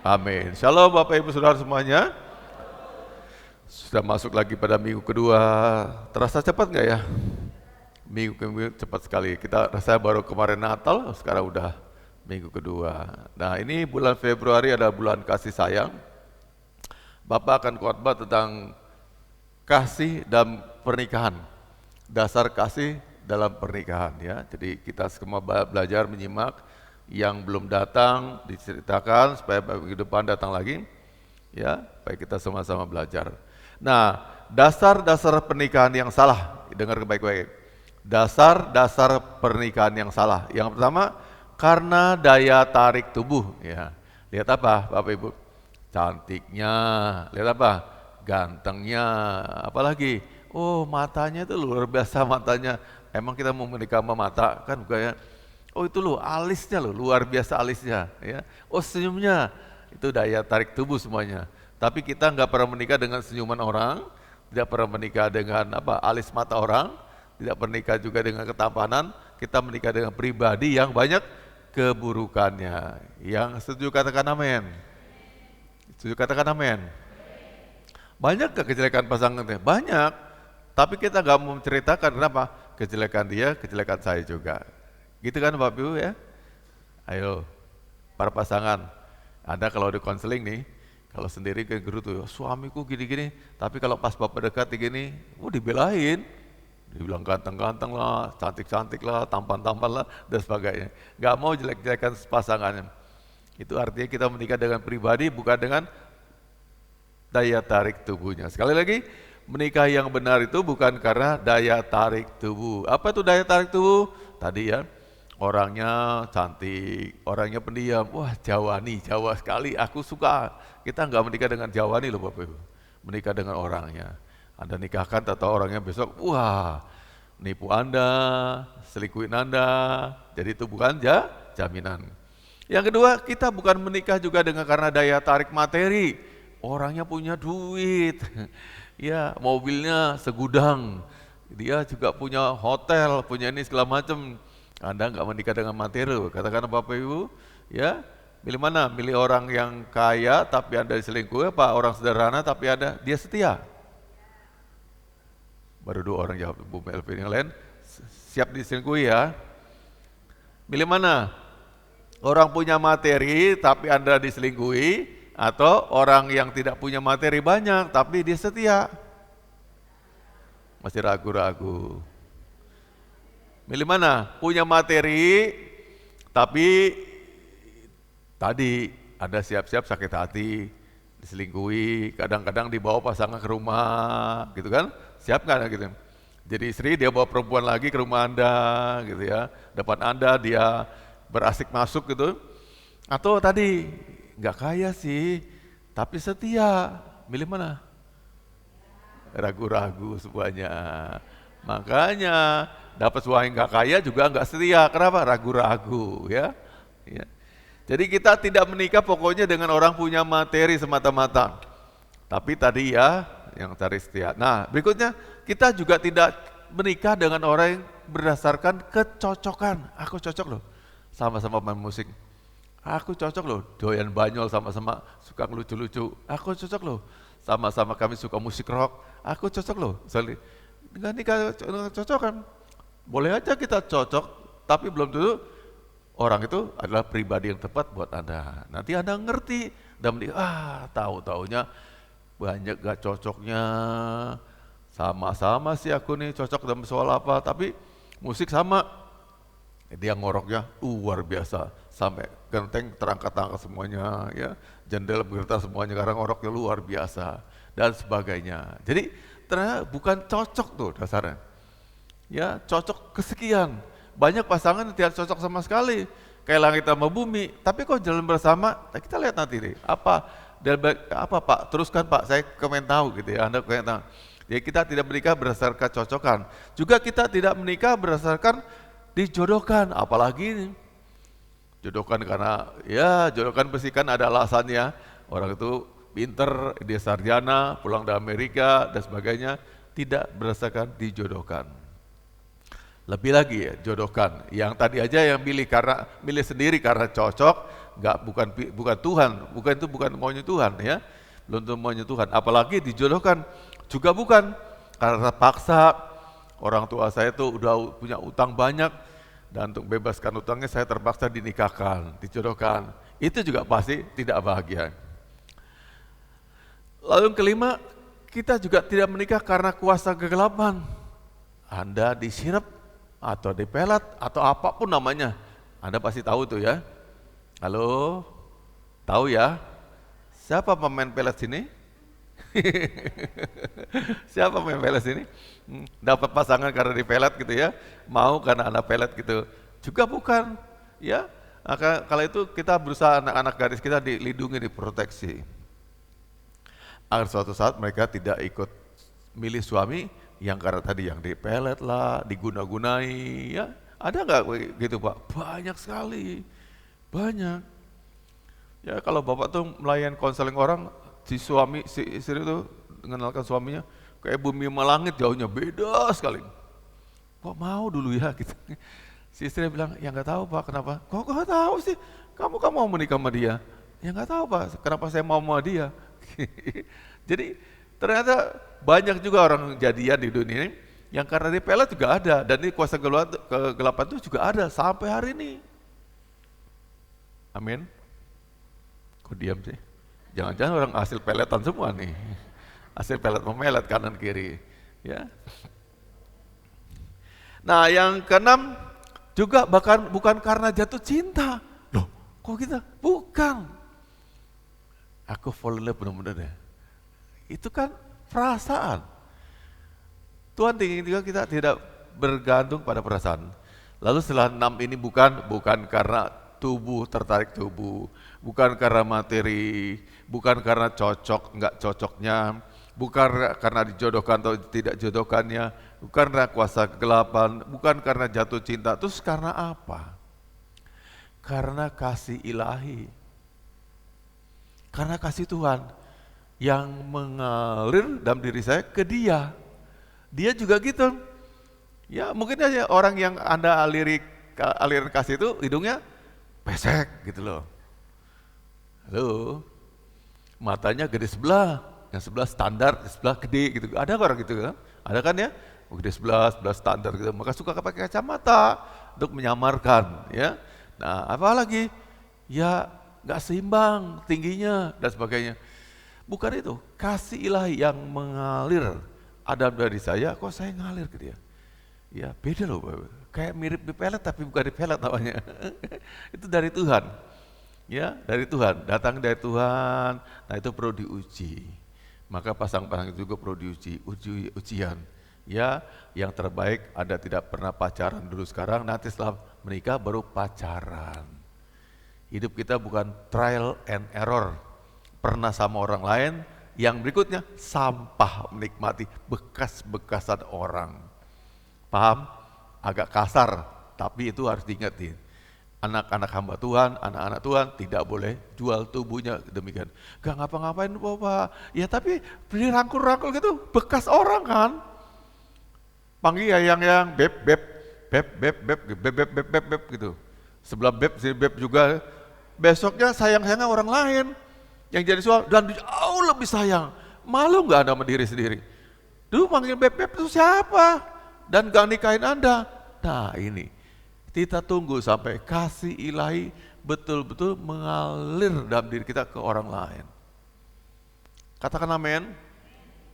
amin. Shalom Bapak Ibu Saudara semuanya. Sudah masuk lagi pada minggu kedua. Terasa cepat nggak ya? Minggu ke minggu cepat sekali. Saya baru kemarin Natal, sekarang udah minggu kedua. Nah, ini bulan Februari adalah bulan kasih sayang. Bapak akan khotbah tentang kasih dan pernikahan. Dasar kasih dalam pernikahan ya. Jadi kita semua belajar menyimak, yang belum datang diceritakan supaya minggu depan datang lagi. Ya, supaya kita sama-sama belajar. Nah, dasar-dasar pernikahan yang salah, dengar baik-baik. Dasar-dasar pernikahan yang salah. Yang pertama, karena daya tarik tubuh. Ya, lihat apa, Bapak Ibu? Cantiknya, lihat apa? Gantengnya, apalagi? Oh, matanya itu luar biasa matanya. Emang kita mau menikah sama mata kan bukannya? Oh itu loh, alisnya loh, luar biasa alisnya. Ya. Oh senyumnya, itu daya tarik tubuh semuanya. Tapi kita nggak pernah menikah dengan senyuman orang, tidak pernah menikah dengan alis mata orang, tidak pernah menikah juga dengan ketampanan. Kita menikah dengan pribadi yang banyak keburukannya. Yang setuju katakan amin. Setuju katakan amin. Banyak gak kejelekan pasangannya? Banyak. Tapi kita nggak mau menceritakan kenapa? Kejelekan dia, kejelekan saya juga. Gitu kan Bapak Ibu ya? Ayo, para pasangan. Anda kalau di konseling nih, kalau sendiri ke guru tuh, suamiku gini-gini, tapi kalau pas Bapak dekat gini, dibelain. Dibilang ganteng-ganteng lah, cantik-cantik lah, tampan-tampan lah, dan sebagainya. Gak mau jelek-jelekan pasangannya. Itu artinya kita menikah dengan pribadi, bukan dengan daya tarik tubuhnya. Sekali lagi, menikah yang benar itu bukan karena daya tarik tubuh. Apa itu daya tarik tubuh? Tadi ya, orangnya cantik, orangnya pendiam. Wah, Jawani, Jawa sekali, aku suka. Kita nggak menikah dengan Jawani loh Bapak Ibu. Menikah dengan orangnya. Anda nikahkan atau orangnya besok, wah, nipu Anda, selingkuhin Anda. Jadi itu bukan jaminan. Yang kedua, kita bukan menikah juga dengan karena daya tarik materi. Orangnya punya duit. Ya, mobilnya segudang. Dia juga punya hotel, punya ini segala macam. Anda nggak menikah dengan materi. Katakan Bapak Ibu, ya, milih mana? Milih orang yang kaya tapi Anda diselingkuhi, apa orang sederhana tapi dia setia? Baru 2 orang jawab, Bu Melvin, yang lain siap diselingkuhi ya. Milih mana? Orang punya materi tapi Anda diselingkuhi, atau orang yang tidak punya materi banyak tapi dia setia? Masih ragu-ragu. Milih mana? Punya materi tapi tadi Anda siap-siap sakit hati, diselingkuhi, kadang-kadang dibawa pasangan ke rumah, gitu kan? Siap nggak gitu? Jadi istri dia bawa perempuan lagi ke rumah Anda, gitu ya. Depan Anda dia berasik masuk gitu. Atau tadi nggak kaya sih, tapi setia. Milih mana? Ragu-ragu semuanya. Makanya dapat suami nggak kaya juga nggak setia. Kenapa? Ragu-ragu ya. Jadi kita tidak menikah pokoknya dengan orang punya materi semata-mata. Tapi tadi ya yang cari setia. Nah berikutnya, kita juga tidak menikah dengan orang yang berdasarkan kecocokan. Aku cocok loh sama-sama main musik. Aku cocok loh doyan banyol, sama-sama suka lucu-lucu. Aku cocok loh sama-sama kami suka musik rock. Aku cocok loh. Dengan nikah cocok kan. Boleh aja kita cocok, tapi belum tentu orang itu adalah pribadi yang tepat buat Anda. Nanti Anda ngerti dan tahu-taunya banyak gak cocoknya. Sama-sama sih aku nih cocok dalam soal apa, tapi musik sama. Dia ngoroknya luar biasa, sampai genteng terangkat-angkat semuanya, ya, jendela bergetar semuanya karena ngoroknya luar biasa dan sebagainya. Jadi ternyata bukan cocok tuh dasarnya. Ya, cocok kesekian. Banyak pasangan yang tidak cocok sama sekali, kayak langit sama bumi, tapi kok jalan bersama. Nah, kita lihat nanti nih, apa Pak? Teruskan Pak, saya komen tahu gitu ya, Anda komen tahu. Jadi kita tidak menikah berdasarkan kecocokan. Juga kita tidak menikah berdasarkan dijodohkan, apalagi jodohkan karena ya jodohkan pasti kan ada alasannya. Orang itu pinter, dia sarjana, pulang dari Amerika dan sebagainya, tidak berdasarkan dijodohkan. Lebih lagi ya, jodohkan. Yang tadi aja yang milih sendiri karena cocok, bukan Tuhan, bukan maunya Tuhan ya. Belum tentu maunya Tuhan, apalagi dijodohkan juga bukan karena paksa orang tua saya tuh udah punya utang banyak, dan untuk bebaskan utangnya saya terpaksa dinikahkan, dijodohkan. Itu juga pasti tidak bahagia. Lalu yang kelima, kita juga tidak menikah karena kuasa kegelapan. Anda disirap atau dipelet atau apapun namanya. Anda pasti tahu tuh ya. Halo? Tahu ya? Siapa pemain pelet sini? Siapa pemain pelet sini? Dapat pasangan karena dipelet gitu ya? Mau karena Anda pelet gitu? Juga bukan, ya. Maka kalau itu kita berusaha anak-anak gadis kita dilindungi, diproteksi. Agar suatu saat mereka tidak ikut milih suami yang karena tadi yang dipelet lah, diguna-gunai, ya. Ada nggak gitu Pak? Banyak sekali, banyak. Ya kalau Bapak tuh melayan konseling orang, si istri itu mengenalkan suaminya, kayak bumi sama langit jauhnya, beda sekali. Kok mau dulu ya gitu. Si istri bilang, ya nggak tahu Pak, kenapa? Kok nggak tahu sih? Kamu mau menikah sama dia? Ya nggak tahu Pak, kenapa saya mau sama dia? Jadi ternyata banyak juga orang jadian di dunia ini yang karena dipelet juga ada, dan ini kuasa kegelapan itu juga ada sampai hari ini. Amin. Kok diam sih? Jangan-jangan orang hasil peletan semua nih, hasil pelet memelet kanan kiri, ya. Nah yang keenam juga bahkan bukan karena jatuh cinta. Loh, kok kita? Bukan. Aku fall in love benar-benar deh. Itu kan perasaan. Tuhan ingin juga kita tidak bergantung pada perasaan. Lalu setelah 6 ini bukan karena tubuh, tertarik tubuh, bukan karena materi, bukan karena cocok, enggak cocoknya, bukan karena dijodohkan atau tidak jodohkannya, bukan karena kuasa kegelapan, bukan karena jatuh cinta. Terus karena apa? Karena kasih ilahi. Karena kasih Tuhan yang mengalir dalam diri saya ke dia. Dia juga gitu. Ya mungkin aja orang yang Anda aliran kasih itu hidungnya pesek gitu loh. Halo, matanya gede sebelah, yang sebelah standar, sebelah gede gitu. Ada orang gitu kan? Ada kan ya? Gede sebelah standar gitu. Maka suka pakai kacamata untuk menyamarkan, ya. Nah, apalagi ya nggak seimbang tingginya dan sebagainya. Bukan itu, kasih ilahi yang mengalir ada dari saya, kok saya ngalir ke dia. Ya beda loh, kayak mirip dipelet tapi bukan dipelet namanya. Itu dari Tuhan, ya dari Tuhan, datang dari Tuhan. Nah itu perlu diuji. Maka pasang-pasang itu juga perlu diuji, ujian. Ya yang terbaik Anda tidak pernah pacaran dulu sekarang, nanti setelah menikah baru pacaran. Hidup kita bukan trial and error, pernah sama orang lain, yang berikutnya sampah menikmati bekas-bekasan orang. Paham? Agak kasar, tapi itu harus diingetin. Anak-anak hamba Tuhan, anak-anak Tuhan tidak boleh jual tubuhnya demikian. Gak ngapa-ngapain Bapak, ya tapi beli rangkul-rangkul gitu, bekas orang kan. Panggil ya yang beb gitu. Sebelah beb, sini beb juga. Besoknya sayang-sayangnya orang lain yang jadi suami dan jauh lebih sayang. Malu nggak Anda sama diri sendiri? Dulu panggil beb itu siapa? Dan gak nikahin Anda. Nah ini, kita tunggu sampai kasih ilahi betul-betul mengalir dalam diri kita ke orang lain. Katakan amin.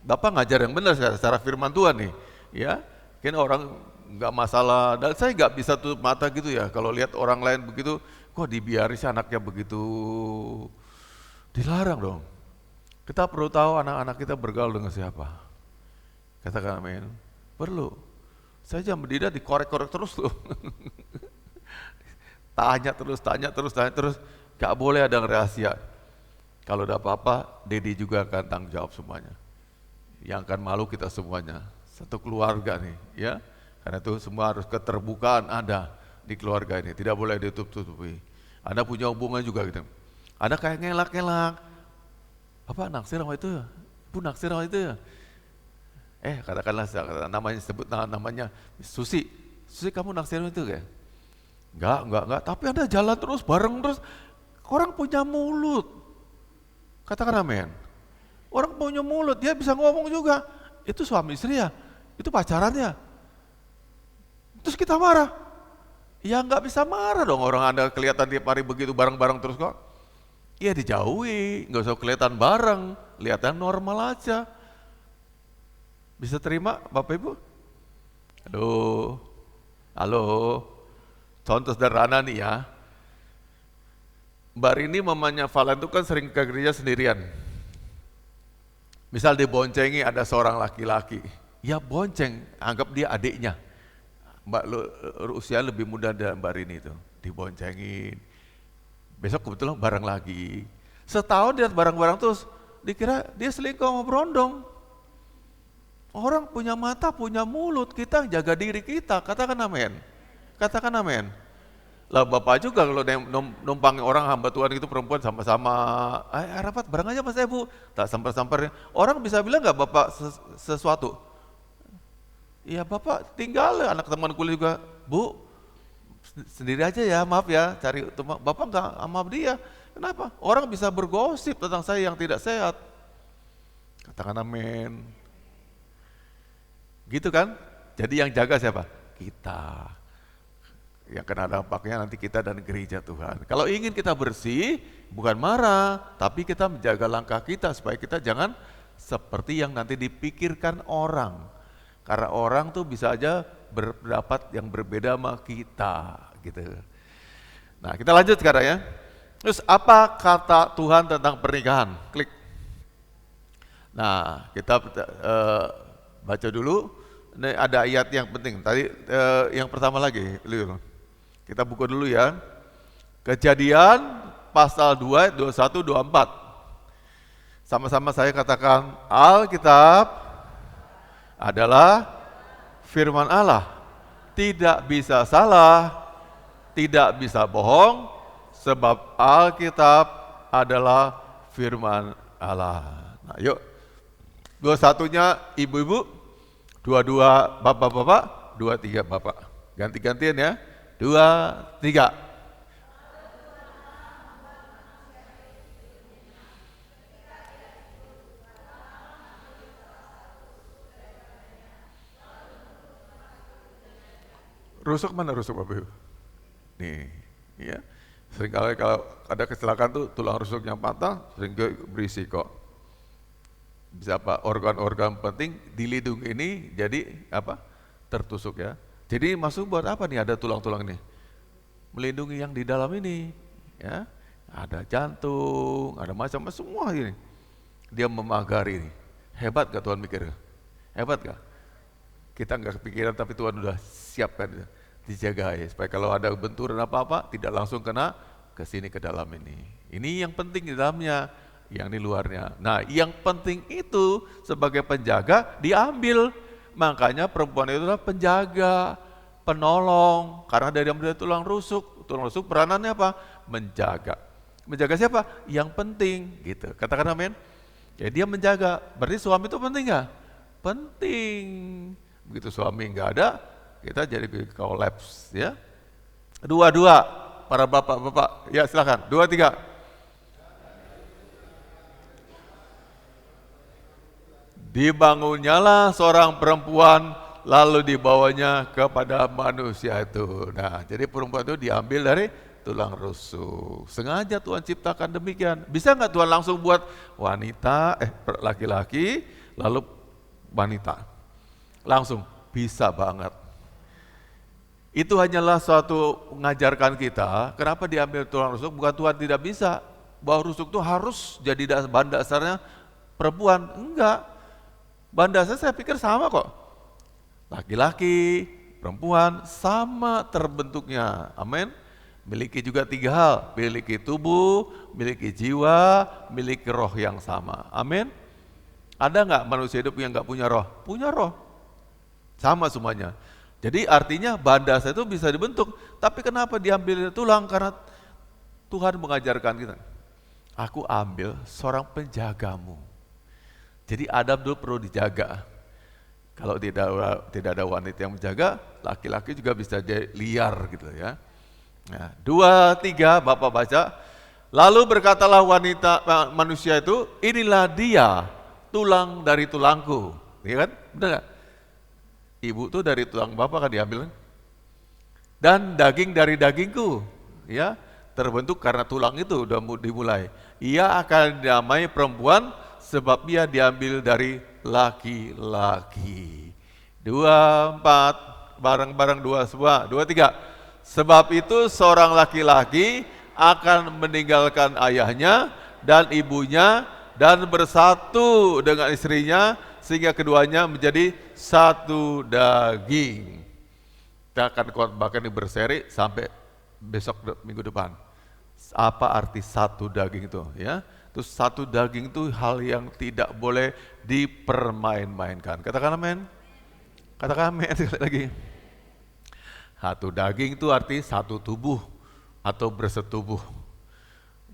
Bapak ngajar yang benar secara firman Tuhan nih, ya. Kan orang nggak masalah, dan saya nggak bisa tutup mata gitu ya. Kalau lihat orang lain begitu, kok dibiarin sih anaknya begitu. Dilarang dong. Kita perlu tahu anak-anak kita bergaul dengan siapa. Katakan amin. Perlu. Saya jam berdiri dikorek-korek terus loh. tanya terus. Gak boleh ada rahasia. Kalau ada apa-apa, Dedi juga akan tanggung jawab semuanya. Yang akan malu kita semuanya. Satu keluarga nih, ya. Karena itu semua harus keterbukaan ada di keluarga ini. Tidak boleh ditutup-tutupi. Anda punya hubungan juga gitu. Ada kayak ngelak-ngelak. Apa naksir sama itu ya? Ibu naksir sama itu ya? Katakanlah namanya, sebut namanya Susi. Susi, kamu naksir sama itu kayak? Enggak. Tapi Anda jalan terus, bareng terus. Orang punya mulut. Katakan amin. Orang punya mulut, dia bisa ngomong juga. Itu suami istri ya? Itu pacarannya? Terus kita marah. Ya nggak bisa marah dong, orang Anda kelihatan tiap hari begitu bareng-bareng terus kok. Ya dijauhi, nggak usah kelihatan bareng, kelihatan normal aja. Bisa terima Bapak Ibu? Halo, halo. Contoh sederhana nih ya. Mbak Rini mamanya Valen itu kan sering ke gereja sendirian. Misal diboncengi ada seorang laki-laki, ya bonceng, anggap dia adiknya. Mbak usia lebih muda dari Mbak Rini itu, diboncengin. Besok kebetulan bareng lagi. Setahun dia bareng-bareng terus, dikira dia selingkuh sama berondong. Orang punya mata, punya mulut, kita jaga diri kita, katakan amin. Katakan amin. Lah Bapak juga kalau numpang orang hamba Tuhan itu perempuan sama-sama, rapat bareng aja Mas Ibu, tak samper-samper. Orang bisa bilang nggak Bapak sesuatu? Ya Bapak tinggal, anak teman kuliah juga, Bu, sendiri aja ya, maaf ya, cari teman. Bapak nggak sama dia. Kenapa? Orang bisa bergosip tentang saya yang tidak sehat. Katakan amin. Gitu kan? Jadi yang jaga siapa? Kita. Yang kena dampaknya nanti kita dan gereja Tuhan. Kalau ingin kita bersih, bukan marah, tapi kita menjaga langkah kita supaya kita jangan seperti yang nanti dipikirkan orang. Karena orang tuh bisa aja berpendapat yang berbeda sama kita, gitu. Nah, kita lanjut sekarang ya. Terus apa kata Tuhan tentang pernikahan? Klik. Nah, kita baca dulu. Ini ada ayat yang penting. Tadi yang pertama lagi, kita buka dulu ya. Kejadian pasal 2, 21, 24. Sama-sama saya katakan, Alkitab adalah firman Allah, tidak bisa salah, tidak bisa bohong, sebab Alkitab adalah firman Allah. Nah yuk, 21-nya ibu-ibu, 22 bapak-bapak, 23 bapak. Ganti-gantian ya, 2, 3. Rusuk mana rusuk Bapak Ibu? Nih, ya. Seringkali kalau ada kecelakaan tuh tulang rusuknya patah, sering berisi kok. Bisa apa? Organ-organ penting di hidung ini jadi apa? Tertusuk ya. Jadi masuk buat apa nih ada tulang-tulang ini? Melindungi yang di dalam ini, ya. Ada jantung, ada macam-macam semua ini. Dia memagari ini. Hebat gak Tuhan mikir? Hebat gak? Kita nggak kepikiran tapi Tuhan udah siapkan, dijaga ya, supaya kalau ada benturan apa-apa tidak langsung kena ke sini ke dalam ini. Ini yang penting di dalamnya, yang di luarnya. Nah, yang penting itu sebagai penjaga diambil. Makanya perempuan itu adalah penjaga, penolong, karena dari tulang rusuk. Tulang rusuk peranannya apa? Menjaga. Menjaga siapa? Yang penting, gitu. Katakan amin. Ya dia menjaga. Berarti suami itu penting nggak? Penting. Begitu suami nggak ada, kita jadi kolaps ya. 2, para bapak-bapak, ya silakan. 2, 3. Dibangunnyalah seorang perempuan, lalu dibawanya kepada manusia itu. Nah, jadi perempuan itu diambil dari tulang rusuk. Sengaja Tuhan ciptakan demikian. Bisa nggak Tuhan langsung buat wanita, laki-laki, lalu wanita? Langsung, bisa banget. Itu hanyalah suatu mengajarkan kita, kenapa diambil tulang rusuk, bukan Tuhan tidak bisa, bahwa rusuk itu harus jadi bahan dasarnya perempuan, enggak. Bahan dasar saya pikir sama kok. Laki-laki, perempuan, sama terbentuknya, amin. Miliki juga 3 hal, miliki tubuh, miliki jiwa, miliki roh yang sama, amin. Ada nggak manusia hidup yang nggak punya roh? Punya roh. Sama semuanya. Jadi artinya bahan dasar itu bisa dibentuk. Tapi kenapa diambil tulang? Karena Tuhan mengajarkan kita. Aku ambil seorang penjagamu. Jadi Adam dulu perlu dijaga. Kalau tidak ada wanita yang menjaga, laki-laki juga bisa jadi liar gitu ya. Nah, 2, 3 Bapak baca. Lalu berkatalah manusia itu, inilah dia tulang dari tulangku. Iya kan? Benar gak? Ibu tuh dari tulang bapak kan diambil kan? Dan daging dari dagingku, ya, terbentuk karena tulang itu udah dimulai. Ia akan dinamai perempuan sebab ia diambil dari laki-laki. 24, bareng-bareng 23. Sebab itu seorang laki-laki akan meninggalkan ayahnya dan ibunya dan bersatu dengan istrinya sehingga keduanya menjadi satu daging. Kita akan khotbahkan ini berseri sampai besok minggu depan. Apa arti satu daging itu? Ya, terus satu daging itu hal yang tidak boleh dipermain-mainkan. Katakan amin. Katakan amin sekali lagi. Satu daging itu arti satu tubuh atau bersetubuh.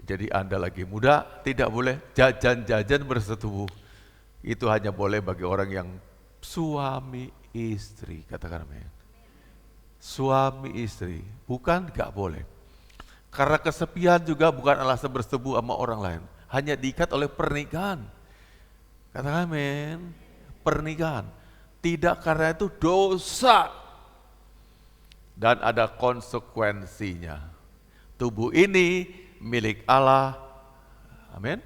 Jadi Anda lagi muda tidak boleh jajan-jajan bersetubuh. Itu hanya boleh bagi orang yang suami istri. Katakan amin. Suami istri, bukan gak boleh. Karena kesepian juga bukan alasan bersetubuh sama orang lain. Hanya diikat oleh pernikahan. Katakan amin. Pernikahan. Tidak karena itu dosa. Dan ada konsekuensinya. Tubuh ini milik Allah. Amin.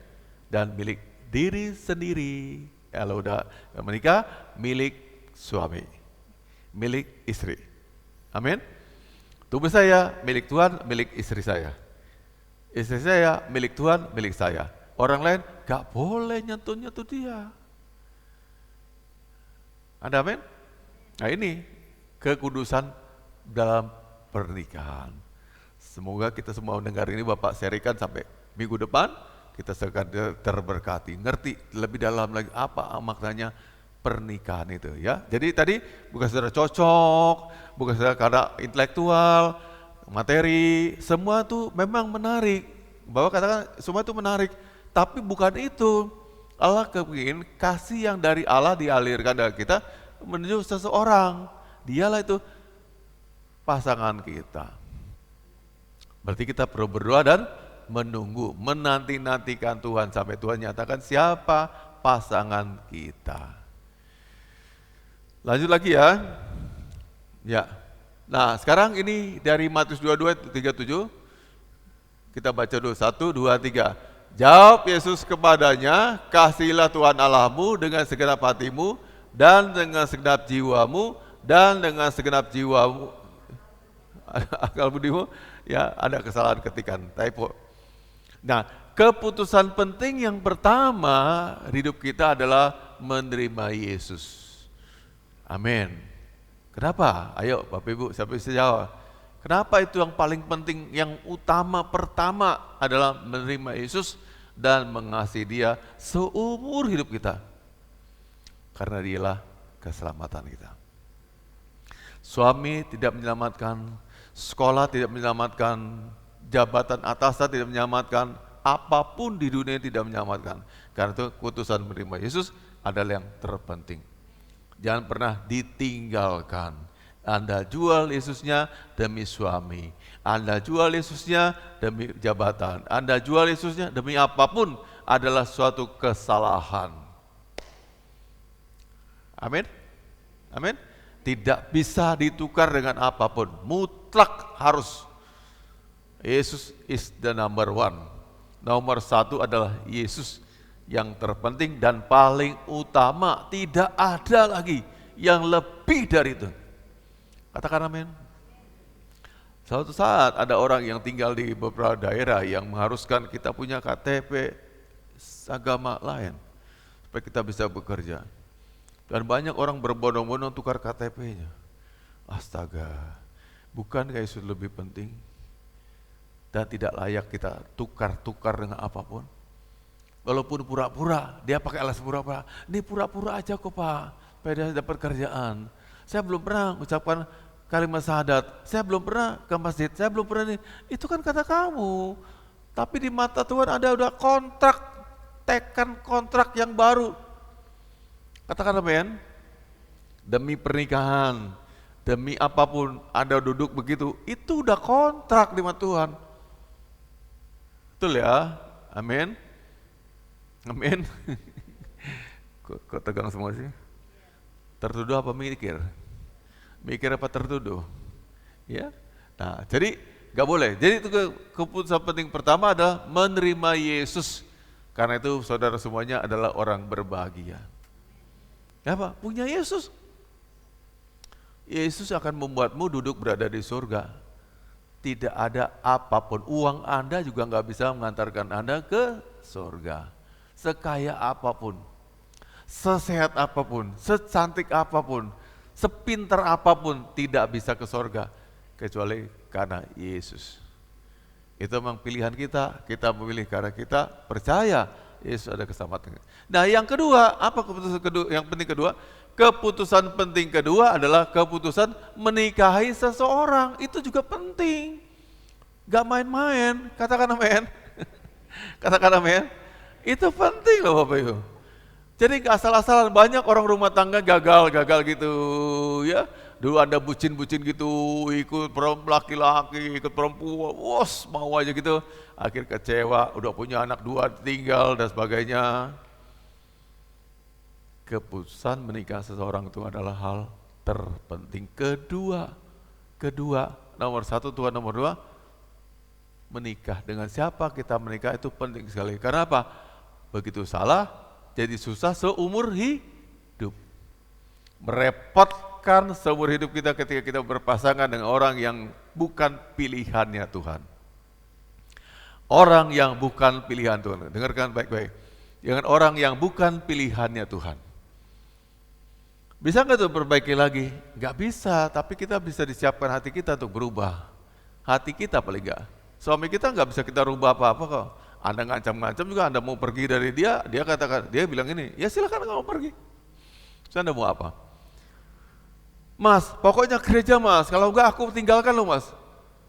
Dan milik diri sendiri. Kalau udah menikah, milik suami. Milik istri. Amin. Tubuh saya milik Tuhan, milik istri saya. Istri saya milik Tuhan, milik saya. Orang lain gak boleh nyentuh-nyentuh dia. Ada amin? Nah ini kekudusan dalam pernikahan. Semoga kita semua mendengar ini Bapak serikan sampai minggu depan. Kita akan terberkati, ngerti lebih dalam lagi apa maknanya pernikahan itu ya. Jadi tadi bukan saudara cocok, bukan saudara karena intelektual, materi, semua itu memang menarik. Bahwa katakan semua itu menarik, tapi bukan itu. Allah kepingin kasih yang dari Allah dialirkan dari kita menuju seseorang. Dialah itu pasangan kita. Berarti kita perlu berdoa dan menunggu, menanti-nantikan Tuhan sampai Tuhan nyatakan siapa pasangan kita. Lanjut lagi ya. Ya. Nah, sekarang ini dari Matius 22:37. Kita baca dulu 1, 2, 3. Jawab Yesus kepadanya, kasihilah Tuhan Allahmu dengan segenap hatimu dan dengan segenap jiwamu dan dengan segenap jiwamu. Akal budimu, ya ada kesalahan ketikan, typo. Nah, keputusan penting yang pertama hidup kita adalah menerima Yesus. Amin. Kenapa? Ayo Bapak Ibu, siapa bisa jawab? Kenapa itu yang paling penting, yang utama pertama adalah menerima Yesus dan mengasihi Dia seumur hidup kita? Karena Dialah keselamatan kita. Suami tidak menyelamatkan, sekolah tidak menyelamatkan, jabatan atasan tidak menyelamatkan, apapun di dunia tidak menyelamatkan. Karena itu keputusan menerima Yesus adalah yang terpenting. Jangan pernah ditinggalkan. Anda jual Yesusnya demi suami. Anda jual Yesusnya demi jabatan. Anda jual Yesusnya demi apapun adalah suatu kesalahan. Amin? Amin? Tidak bisa ditukar dengan apapun. Mutlak harus. Yesus is the number one. Nomor satu adalah Yesus. Yang terpenting dan paling utama, tidak ada lagi yang lebih dari itu. Katakan amin. Suatu saat ada orang yang tinggal di beberapa daerah yang mengharuskan kita punya KTP agama lain supaya kita bisa bekerja. Dan banyak orang berbondong-bondong tukar KTP-nya. Astaga, bukankah Yesus lebih penting? Dan tidak layak kita tukar-tukar dengan apapun. Walaupun pura-pura, dia pakai alas pura-pura. Ini pura-pura aja kok Pak, supaya dia dapat kerjaan. Saya belum pernah mengucapkan kalimat syahadat, saya belum pernah ke masjid, saya belum pernah ini. Itu kan kata kamu. Tapi di mata Tuhan ada udah kontrak, tekan kontrak yang baru. Katakan amin. Demi pernikahan, demi apapun, Anda duduk begitu, itu udah kontrak di mata Tuhan. Betul ya? Amin. Amin. Kok tegang semua sih? Tertuduh apa mikir? Mikir apa tertuduh? Ya. Nah, jadi nggak boleh. Jadi itu keputusan penting pertama adalah menerima Yesus. Karena itu saudara semuanya adalah orang berbahagia. Apa? Punya Yesus. Yesus akan membuatmu duduk berada di surga. Tidak ada apapun, uang Anda juga nggak bisa mengantarkan Anda ke surga. Sekaya apapun, sesehat apapun, secantik apapun, sepintar apapun, tidak bisa ke surga kecuali karena Yesus. Itu memang pilihan kita memilih karena kita percaya Yesus ada keselamatan. Nah yang kedua, apa keputusan kedua? Yang penting kedua, keputusan penting kedua adalah keputusan menikahi seseorang. Itu juga penting. Gak main-main, katakan amin. Katakan amin. Itu penting loh Bapak Ibu. Jadi gak asal-asalan, banyak orang rumah tangga gagal gitu ya. Dulu ada bucin-bucin gitu, ikut laki-laki, ikut perempuan, wos mau aja gitu. Akhir kecewa, udah punya anak 2 tinggal dan sebagainya. Keputusan menikah seseorang itu adalah hal terpenting. Kedua, nomor 1 Tuhan, nomor 2, menikah. Dengan siapa kita menikah itu penting sekali. Karena apa? Begitu salah, jadi susah seumur hidup. Merepotkan seumur hidup kita ketika kita berpasangan dengan orang yang bukan pilihannya Tuhan. Orang yang bukan pilihan Tuhan. Dengarkan baik-baik. Dengan orang yang bukan pilihannya Tuhan. Bisa nggak tuh perbaiki lagi? Nggak bisa, tapi kita bisa disiapkan hati kita untuk berubah. Hati kita paling nggak. Suami kita nggak bisa kita rubah apa-apa kok. Anda ngancam-ngancam juga, Anda mau pergi dari dia katakan, dia bilang ini, ya silakan kamu pergi. Terus Anda mau apa? Mas, pokoknya gereja mas, kalau enggak aku tinggalkan lo mas.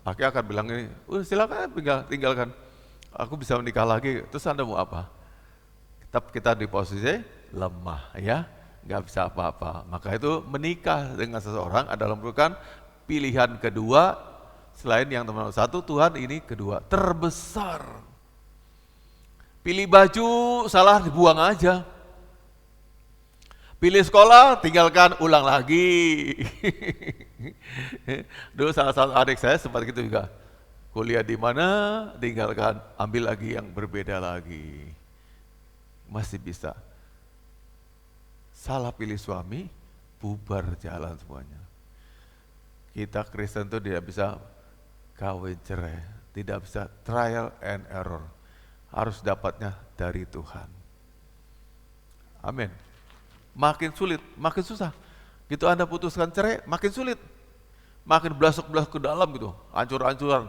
Laki akan bilang ini, silakan tinggalkan. Aku bisa menikah lagi, terus Anda mau apa? Tetap kita di posisi lemah ya, nggak bisa apa-apa. Maka itu menikah dengan seseorang adalah merupakan pilihan kedua, selain yang nomor 1 Tuhan, ini kedua, terbesar. Pilih baju, salah dibuang aja. Pilih sekolah, tinggalkan, ulang lagi. Dulu salah satu adik saya sempat gitu juga. Kuliah di mana, tinggalkan, ambil lagi yang berbeda lagi. Masih bisa. Salah pilih suami, bubar jalan semuanya. Kita Kristen itu tidak bisa kawin cerai, tidak bisa trial and error. Harus dapatnya dari Tuhan. Amin. Makin sulit, makin susah. Gitu Anda putuskan cerai, makin sulit. Makin belasuk-belasuk ke dalam gitu, hancur-hancuran.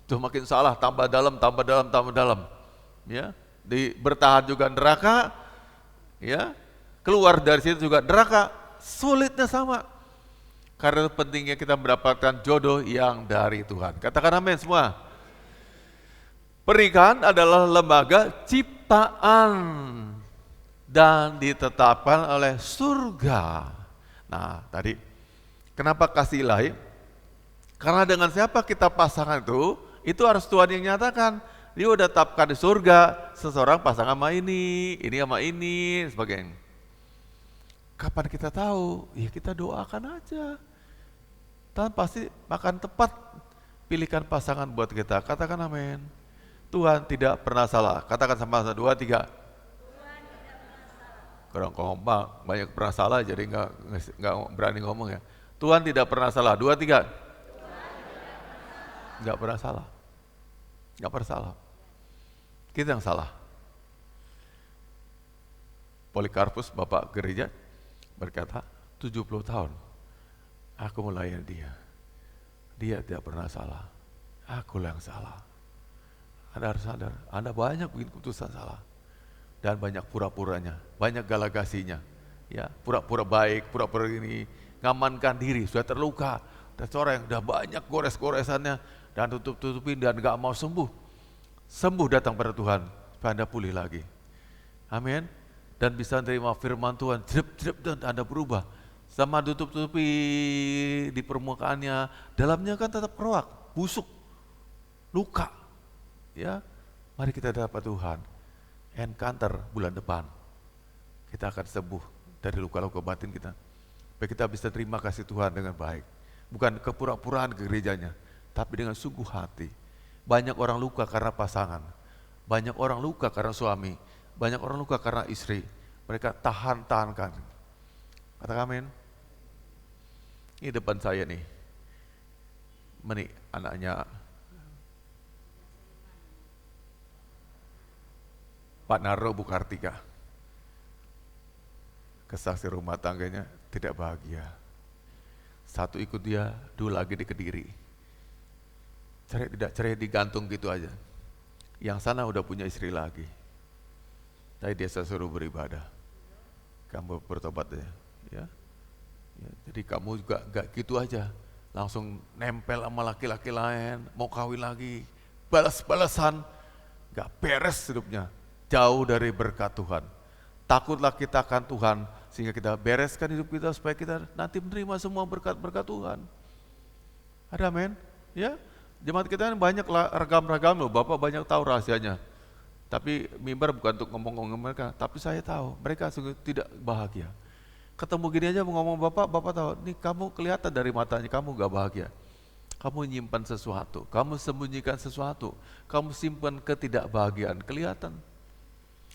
Tuh makin salah, tambah dalam. Ya, bertahan juga neraka, ya. Keluar dari situ juga neraka, sulitnya sama. Karena pentingnya kita mendapatkan jodoh yang dari Tuhan. Katakan amin semua. Pernikahan adalah lembaga ciptaan dan ditetapkan oleh surga. Nah, tadi kenapa kasih ilahi? Karena dengan siapa kita pasangan itu harus Tuhan yang nyatakan. Dia udah tetapkan di surga, seseorang pasangan sama ini sama ini, sebagainya. Kapan kita tahu? Ya kita doakan aja. Tuhan pasti akan tepat pilihkan pasangan buat kita. Katakan amin. Tuhan tidak pernah salah. Katakan sama-sama 2, 3. Kurang kompak, banyak pernah salah jadi nggak berani ngomong ya. Tuhan tidak pernah salah. 2, 3. Nggak pernah salah. Nggak pernah salah. Kita yang salah. Polikarpus, bapak gereja, berkata, 70 tahun aku melayani dia. Dia tidak pernah salah. Akulah yang salah. Anda harus sadar, Anda banyak bikin keputusan salah. Dan banyak pura-puranya, banyak galagasinya. Ya, pura-pura baik, pura-pura ini, ngamankan diri, sudah terluka. Dan seorang yang sudah banyak gores-goresannya, dan tutup-tutupin dan gak mau sembuh. Sembuh datang pada Tuhan, supaya Anda pulih lagi. Amin. Dan bisa menerima firman Tuhan, jrep-jrep dan Anda berubah. Sama tutup-tutupi di permukaannya, dalamnya kan tetap keruak, busuk, luka. Ya, mari kita dapat Tuhan. Encounter bulan depan, kita akan sembuh dari luka-luka batin kita. Supaya kita bisa terima kasih Tuhan dengan baik. Bukan kepura-puraan ke gerejanya, tapi dengan sungguh hati. Banyak orang luka karena pasangan, banyak orang luka karena suami, banyak orang luka karena istri. Mereka tahan-tahankan. Katakan amin. Ini depan saya nih, Menik, anaknya Pak Naro Bu Kartika. Kesaksi rumah tangganya tidak bahagia. Satu ikut dia, dua lagi di Kediri. Cerai tidak cerai digantung gitu aja. Yang sana udah punya istri lagi. Tapi dia suruh beribadah. Kamu bertobat ya. Ya. Jadi kamu juga gak gitu aja. Langsung nempel sama laki-laki lain, mau kawin lagi, balas-balasan, gak beres hidupnya. Jauh dari berkat Tuhan. Takutlah kita akan Tuhan, sehingga kita bereskan hidup kita supaya kita nanti menerima semua berkat-berkat Tuhan. Ada amin? Ya. Jemaat kita kan banyak ragam-ragam loh, Bapak banyak tahu rahasianya. Tapi mimbar bukan untuk ngomong-ngomong mereka, tapi saya tahu mereka sungguh tidak bahagia. Ketemu gini aja mau ngomong Bapak tahu, nih kamu kelihatan dari matanya kamu gak bahagia. Kamu nyimpan sesuatu, kamu sembunyikan sesuatu, kamu simpan ketidakbahagiaan, kelihatan.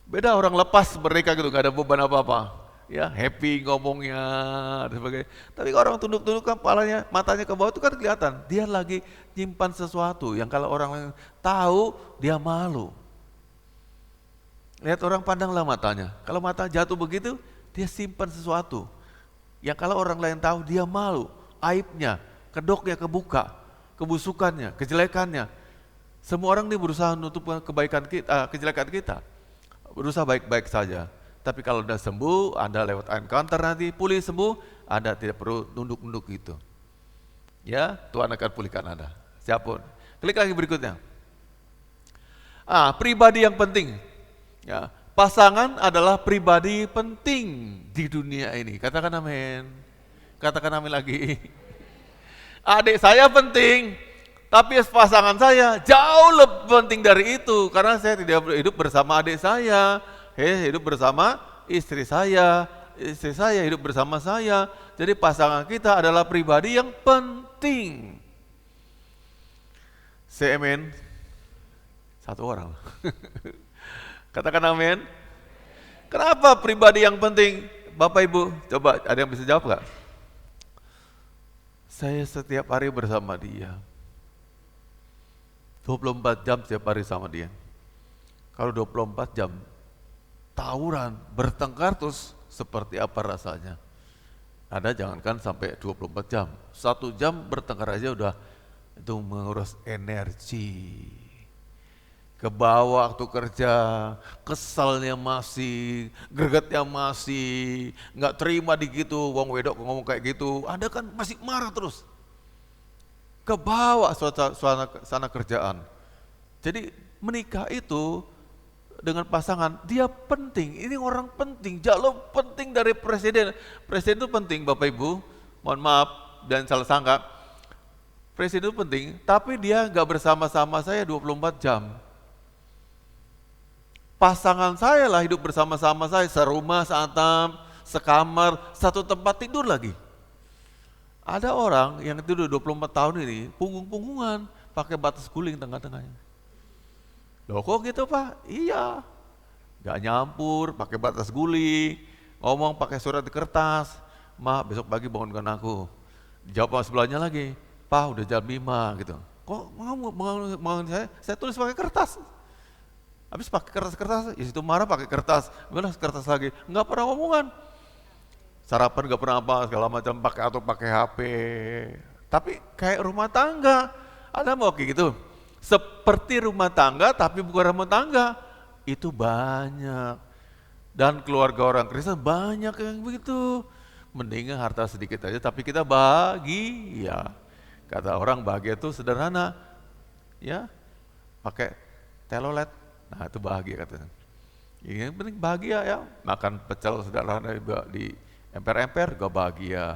Beda orang lepas mereka gitu, gak ada beban apa-apa. Ya, happy ngomongnya dan sebagainya. Tapi kalau orang tunduk-tunduk kepalanya, matanya ke bawah itu kan kelihatan. Dia lagi nyimpan sesuatu yang kalau orang lain tahu, dia malu. Lihat orang pandanglah matanya. Kalau mata jatuh begitu, dia simpan sesuatu. Yang kalau orang lain tahu, dia malu. Aibnya, kedoknya kebuka, kebusukannya, kejelekannya. Semua orang ini berusaha menutup kebaikan kita, kejelekan kita. Berusaha baik-baik saja. Tapi kalau sudah sembuh, Anda lewat encounter nanti pulih sembuh, Anda tidak perlu nunduk-nunduk gitu. Ya, Tuhan akan pulihkan Anda. Siapapun. Klik lagi berikutnya. Pribadi yang penting. Ya, pasangan adalah pribadi penting di dunia ini. Katakan amin. Katakan amin lagi. Adik saya penting, tapi pasangan saya jauh lebih penting dari itu. Karena saya tidak hidup bersama adik saya. Hidup bersama istri saya hidup bersama saya. Jadi pasangan kita adalah pribadi yang penting. Say amen. Satu orang. Katakan amin. Kenapa pribadi yang penting? Bapak Ibu, coba ada yang bisa jawab gak? Saya setiap hari bersama dia. 24 jam setiap hari sama dia. Kalau 24 jam tawuran, bertengkar terus seperti apa rasanya? Ada jangankan sampai 24 jam, 1 jam bertengkar aja udah itu mengurus energi. Ke bawah waktu kerja, kesalnya masih, gregetnya masih, nggak terima digitu, wong wedok ngomong kayak gitu, Anda kan masih marah terus. Ke bawah suasana kerjaan. Jadi menikah itu dengan pasangan, dia penting, ini orang penting, jauh lebih penting dari presiden. Presiden itu penting Bapak Ibu, mohon maaf dan salah sangka, presiden itu penting, tapi dia gak bersama-sama saya 24 jam. Pasangan saya lah hidup bersama-sama saya, serumah, seatap, sekamar, satu tempat tidur lagi. Ada orang yang tidur 24 tahun ini, punggung-punggungan, pakai batas guling tengah-tengahnya. Loh kok gitu Pak? Iya, gak nyampur, pakai batas guling, ngomong pakai surat di kertas, Ma besok pagi bangunkan aku. Dijawab sama sebelahnya lagi, Pak udah jam 5 gitu. Kok bangun saya tulis pakai kertas. Habis pakai kertas-kertas, ya situ marah pakai kertas, benar kertas lagi, nggak pernah omongan. Sarapan nggak pernah apa, segala macam pakai atau pakai HP. Tapi kayak rumah tangga, ada mau kayak gitu? Seperti rumah tangga tapi bukan rumah tangga, itu banyak. Dan keluarga orang Kristen banyak yang begitu. Mendingan harta sedikit aja tapi kita bahagia. Kata orang bahagia itu sederhana, ya pakai telolet, nah itu bahagia katanya. Yang penting bahagia ya, makan pecel sederhana di emper-emper gak bahagia.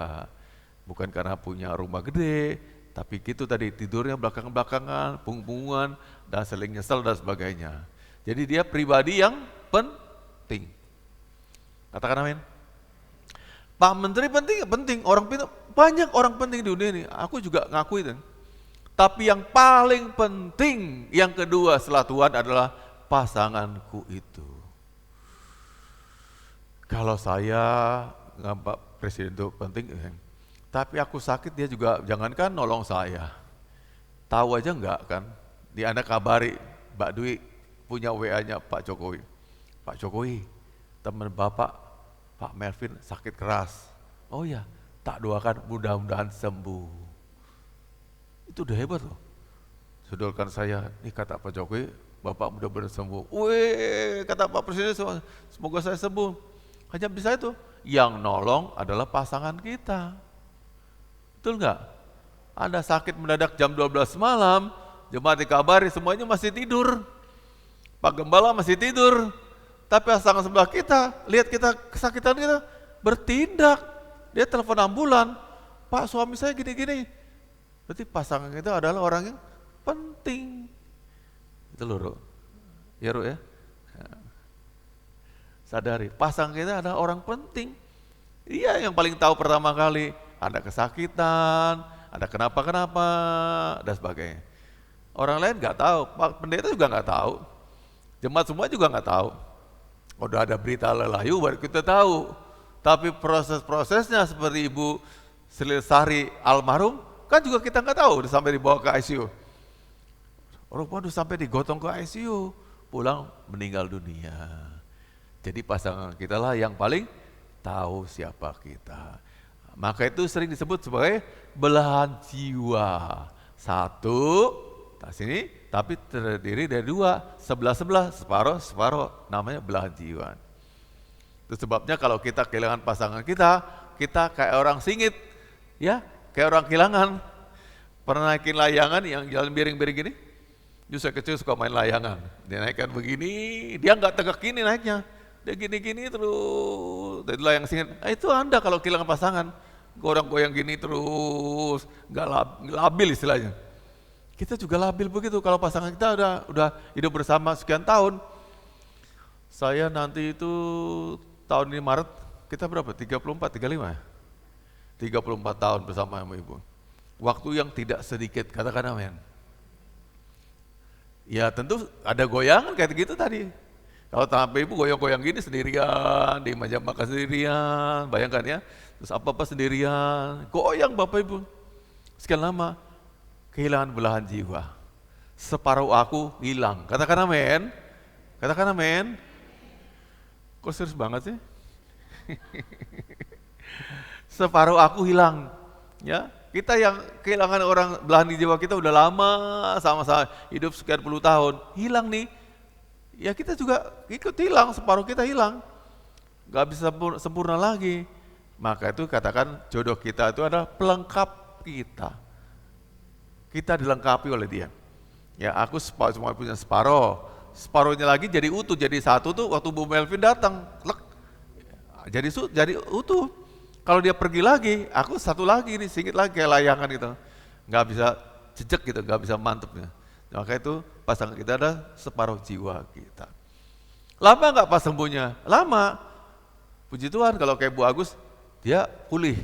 Bukan karena punya rumah gede, tapi gitu tadi tidurnya belakang-belakangan, punggungan, dan saling nyesel dan sebagainya. Jadi dia pribadi yang penting. Katakan amin. Pak Menteri penting, penting. Orang pintar, banyak orang penting di dunia ini. Aku juga ngakui itu. Tapi yang paling penting, yang kedua setelah Tuhan adalah pasanganku itu. Kalau saya nggak presiden itu penting, tapi aku sakit dia juga jangankan nolong saya. Tahu aja enggak kan? Di Anda kabari, Mbak Dwi punya WA-nya Pak Jokowi. Pak Jokowi, teman Bapak, Pak Melvin sakit keras. Oh ya, tak doakan mudah-mudahan sembuh. Itu udah hebat loh. Saudarakan saya, ini kata Pak Jokowi, Bapak mudah-mudahan sembuh. Wih, kata Pak Presiden, semoga saya sembuh. Hanya bisa itu. Yang nolong adalah pasangan kita. Betul nggak? Anda sakit mendadak jam 12 malam, jemaat dikabari semuanya masih tidur. Pak Gembala masih tidur. Tapi pasangan sebelah kita, lihat kita kesakitan kita, bertindak. Dia telepon ambulan, Pak suami saya gini-gini. Berarti pasangan kita adalah orang yang penting. Itu loh, Ru. Ya, Ru ya. Sadari, pasangan kita adalah orang penting. Iya yang paling tahu pertama kali, ada kesakitan, ada kenapa-kenapa, dan sebagainya. Orang lain nggak tahu, Pak Pendeta juga nggak tahu, jemaat semua juga nggak tahu. Udah ada berita lelayu baru kita tahu. Tapi proses-prosesnya seperti Ibu Sari almarhum, kan juga kita nggak tahu, udah sampai dibawa ke ICU. Orang waduh sampai digotong ke ICU, pulang meninggal dunia. Jadi pasangan kita lah yang paling tahu siapa kita. Maka itu sering disebut sebagai belahan jiwa. Satu, sini, tapi terdiri dari dua, sebelah-sebelah, separuh-separuh, namanya belahan jiwa. Itu sebabnya kalau kita kehilangan pasangan kita kayak orang singit, ya, kayak orang kehilangan. Pernah naikin layangan yang jalan miring-miring gini? Justru saya kecil suka main layangan. Dia naikkan begini, dia nggak tegak gini naiknya. Dia gini-gini terus, dari layang singit. Itu Anda kalau kehilangan pasangan, goyang-goyang gini terus, nggak labil istilahnya. Kita juga labil begitu kalau pasangan kita udah hidup bersama sekian tahun. Saya nanti itu tahun ini Maret, kita berapa? 34, 35 ya? 34 tahun bersama sama Ibu. Waktu yang tidak sedikit, katakan amin. Ya tentu ada goyangan kayak gitu tadi. Kalau sampai Ibu goyang-goyang gini sendirian, di meja makan sendirian, bayangkan ya. Terus apa-apa sendirian, goyang Bapak Ibu. Sekian lama, kehilangan belahan jiwa. Separuh aku hilang. Katakan amin. Katakan amin. Kok serius banget sih? Separuh aku hilang. Ya, kita yang kehilangan orang belahan jiwa kita udah lama sama-sama hidup sekian puluh tahun, hilang nih. Ya kita juga ikut hilang, separuh kita hilang. Gak bisa sempurna lagi. Maka itu katakan jodoh kita itu adalah pelengkap kita. Kita dilengkapi oleh dia. Ya aku cuma punya separuh. Separuhnya lagi jadi utuh, jadi satu tuh waktu Bu Melvin datang. Jadi utuh. Kalau dia pergi lagi, aku satu lagi nih, singit lagi kayak layangan gitu. Gak bisa jejak gitu, gak bisa mantepnya. Maka itu pasangan kita ada separuh jiwa kita. Lama nggak pas sembuhnya? Lama. Puji Tuhan kalau kayak Bu Agus, dia pulih.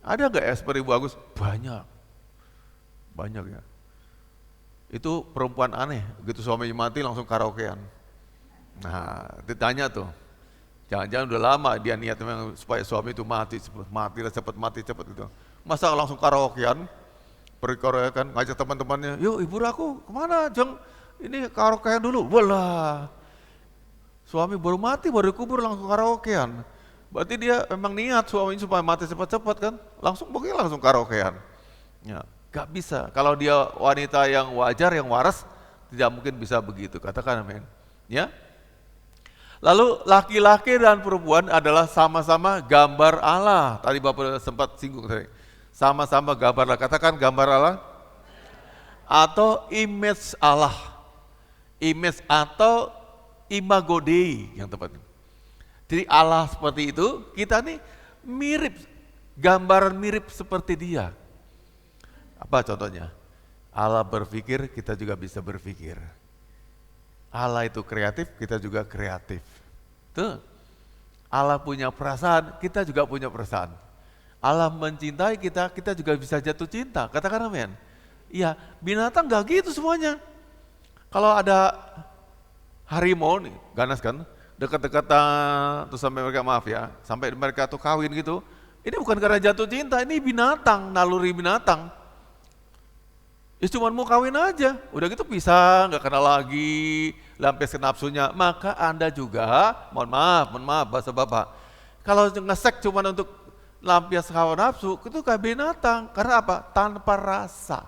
Ada nggak ya seperti Bu Agus? Banyak. Banyak ya. Itu perempuan aneh, begitu suaminya mati langsung karaokean. Nah, ditanya tuh, jangan-jangan udah lama dia niat memang supaya suami itu cepat mati gitu. Masa langsung karaokean? Pergi-karaokean, ngajak teman-temannya, yuk ibu aku kemana Jeng, ini karaokean dulu. Walah, suami baru mati, baru dikubur langsung karaokean. Berarti dia memang niat suaminya supaya mati cepat-cepat kan, langsung karaokean. Ya, gak bisa, kalau dia wanita yang wajar, yang waras, tidak mungkin bisa begitu, katakan amin. Ya. Lalu laki-laki dan perempuan adalah sama-sama gambar Allah. Tadi Bapak sempat singgung tadi. Sama-sama gambar Allah, katakan gambar Allah atau image Allah, image atau imago Dei yang tepat. Jadi Allah seperti itu, kita nih mirip, gambaran mirip seperti dia. Apa contohnya? Allah berpikir, kita juga bisa berpikir. Allah itu kreatif, kita juga kreatif. Tuh. Allah punya perasaan, kita juga punya perasaan. Allah mencintai kita, kita juga bisa jatuh cinta. Katakan amin. Iya, binatang nggak gitu semuanya. Kalau ada harimau nih, ganas kan, dekat-dekatan, terus sampai mereka maaf ya, sampai mereka tuh kawin gitu, ini bukan karena jatuh cinta, ini binatang, naluri binatang. Ya cuma mau kawin aja, udah gitu bisa, nggak kenal lagi, lampiaskan nafsunya. Maka Anda juga, mohon maaf bahasa Bapak, kalau ngesek cuma untuk lampias hawa nafsu, itu kayak binatang. Karena apa? Tanpa rasa,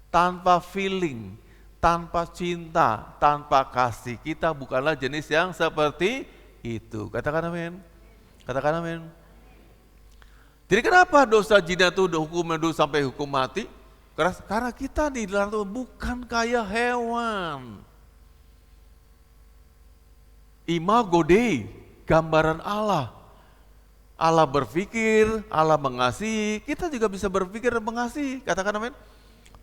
tanpa feeling, tanpa cinta, tanpa kasih. Kita bukanlah jenis yang seperti itu. Katakan amin. Katakan amin. Jadi kenapa dosa zina itu hukumnya dulu sampai hukum mati? Karena kita di dalam Tuhan bukan kayak hewan. Imago Dei, gambaran Allah. Allah berpikir, Allah mengasihi, kita juga bisa berpikir dan mengasihi. Katakan amin.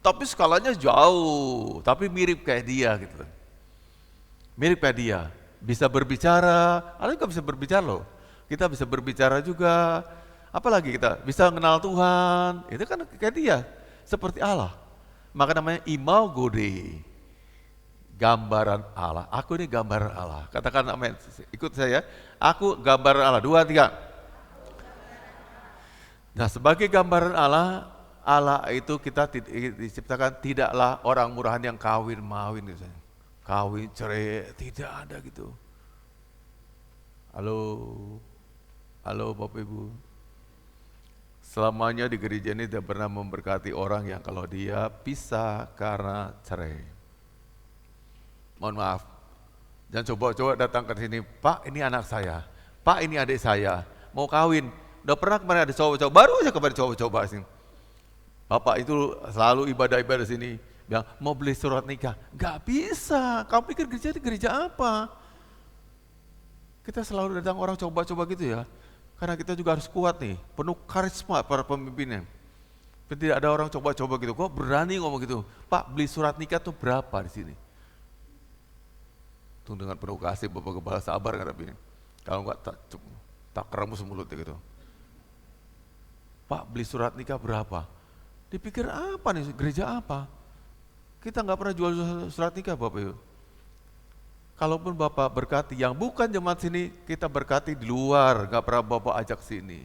Tapi skalanya jauh, tapi mirip kayak dia gitu. Mirip kayak dia. Bisa berbicara, Allah juga bisa berbicara loh. Kita bisa berbicara juga. Apalagi kita bisa mengenal Tuhan, itu kan kayak dia. Seperti Allah. Maka namanya Imago Dei. Gambaran Allah. Aku ini gambaran Allah. Katakan amin. Ikut saya. Aku gambaran Allah. 2, 3. Nah, sebagai gambaran Allah, Allah itu kita diciptakan tidaklah orang murahan yang kawin-mawin gitu. Kawin, cerai, tidak ada gitu. Halo Bapak Ibu. Selamanya di gereja ini tidak pernah memberkati orang yang kalau dia pisah karena cerai. Mohon maaf, jangan coba-coba datang ke sini, Pak ini anak saya, Pak ini adik saya, mau kawin. Udah pernah kemarin ada coba-coba, baru aja kemarin coba-coba sini. Bapak itu selalu ibadah-ibadah sini, bilang mau beli surat nikah. Gak bisa, kamu pikir gereja itu gereja apa? Kita selalu datang orang coba-coba gitu ya. Karena kita juga harus kuat nih, penuh karisma para pemimpinnya. Tidak ada orang coba-coba gitu, kok berani ngomong gitu, Pak beli surat nikah tuh berapa di sini? Tuh dengan penuh kasih Bapak Kepala sabar kan ini. Kalau enggak tak keremus mulutnya gitu. Pak beli surat nikah berapa? Dipikir apa nih, gereja apa? Kita nggak pernah jual surat nikah Bapak Ibu. Kalaupun Bapak berkati yang bukan jemaat sini, kita berkati di luar, gak pernah Bapak ajak sini.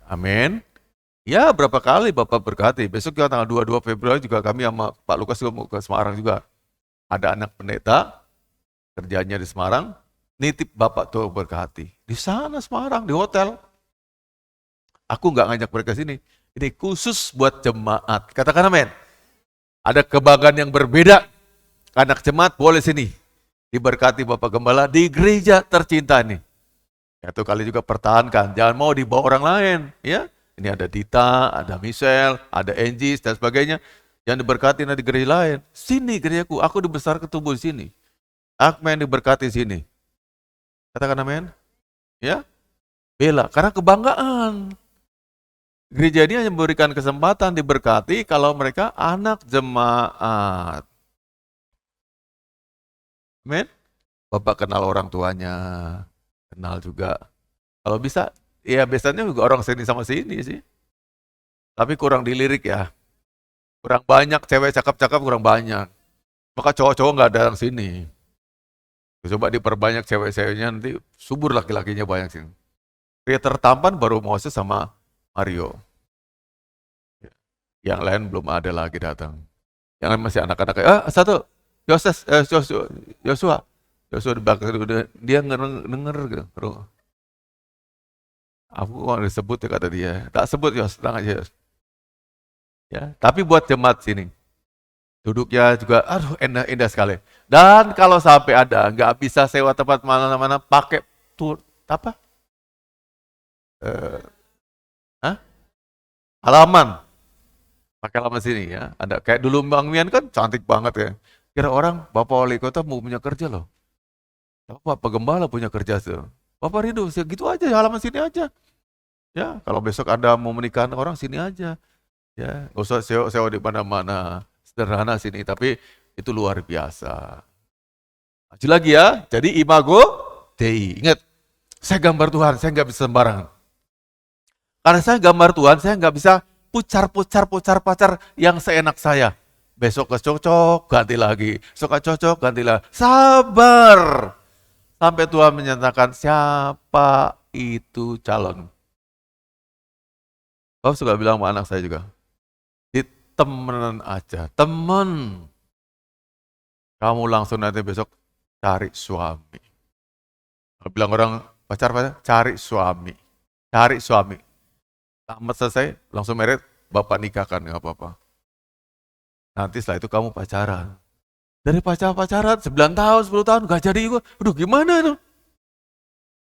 Amin. Ya berapa kali Bapak berkati, besok juga tanggal 22 Februari juga kami sama Pak Lukas juga mau ke Semarang juga. Ada anak pendeta, kerjanya di Semarang, nitip Bapak tuh berkati. Di sana Semarang, di hotel. Aku gak ngajak mereka sini, ini khusus buat jemaat. Katakan amin. Ada kebanggaan yang berbeda. Anak jemaat boleh sini, diberkati Bapak Gembala di gereja tercinta ini. Satu kali juga pertahankan, jangan mau dibawa orang lain. Ya, ini ada Dita, ada Michelle, ada Angie dan sebagainya. Jangan diberkati di gereja lain. Sini gerejaku, aku dibesarkan tumbuh di sini. Aku yang diberkati sini. Katakan amin. Ya, bela, karena kebanggaan. Gereja ini hanya memberikan kesempatan diberkati kalau mereka anak jemaat. Amin. Bapak kenal orang tuanya, kenal juga. Kalau bisa, ya biasanya juga orang sini sama sini sih. Tapi kurang dilirik ya. Kurang banyak, cewek cakep-cakep kurang banyak. Maka cowok-cowok nggak datang sini. Coba diperbanyak cewek-ceweknya, nanti subur laki-lakinya banyak sini. Pria tertampan baru Moses sama Mario. Yang lain belum ada lagi datang. Yang lain masih anak-anak. Satu. Joshua di belakang dia denger gitu. Aku kok disebut ya kata dia. Tak sebut Yos, tenang aja Yos. Ya, tapi buat jemaat sini. Duduknya juga indah sekali. Dan kalau sampai ada nggak bisa sewa tempat mana-mana pakai tur apa? Halaman. Pakai halaman sini ya. Ada kayak dulu Bang Mian kan cantik banget ya. Kira orang Bapak Wali Kota mau punya kerja loh. Bapak Gembala punya kerja tuh. Bapak rindu, gitu aja halaman sini aja. Ya, kalau besok Anda mau menikahan orang sini aja. Ya, nggak usah sewa di mana-mana. Sederhana sini, tapi itu luar biasa. Maju lagi ya. Jadi Imago Dei. Ingat, saya gambar Tuhan, saya nggak bisa sembarangan. Karena saya gambar Tuhan, saya nggak bisa pucar yang seenak saya. Besok cocok, ganti lagi. Besok cocok, ganti lagi. Sabar. Sampai Tuhan menyatakan siapa itu calon. Kau suka bilang sama anak saya juga, temenan aja, temen. Kamu langsung nanti besok cari suami. Kalau bilang orang pacar, cari suami. Cari suami. Tamat selesai, langsung married, bapak nikahkan, nggak apa-apa. Nanti setelah itu kamu pacaran. Dari pacaran 9 tahun, 10 tahun, gak jadi juga. Aduh gimana itu?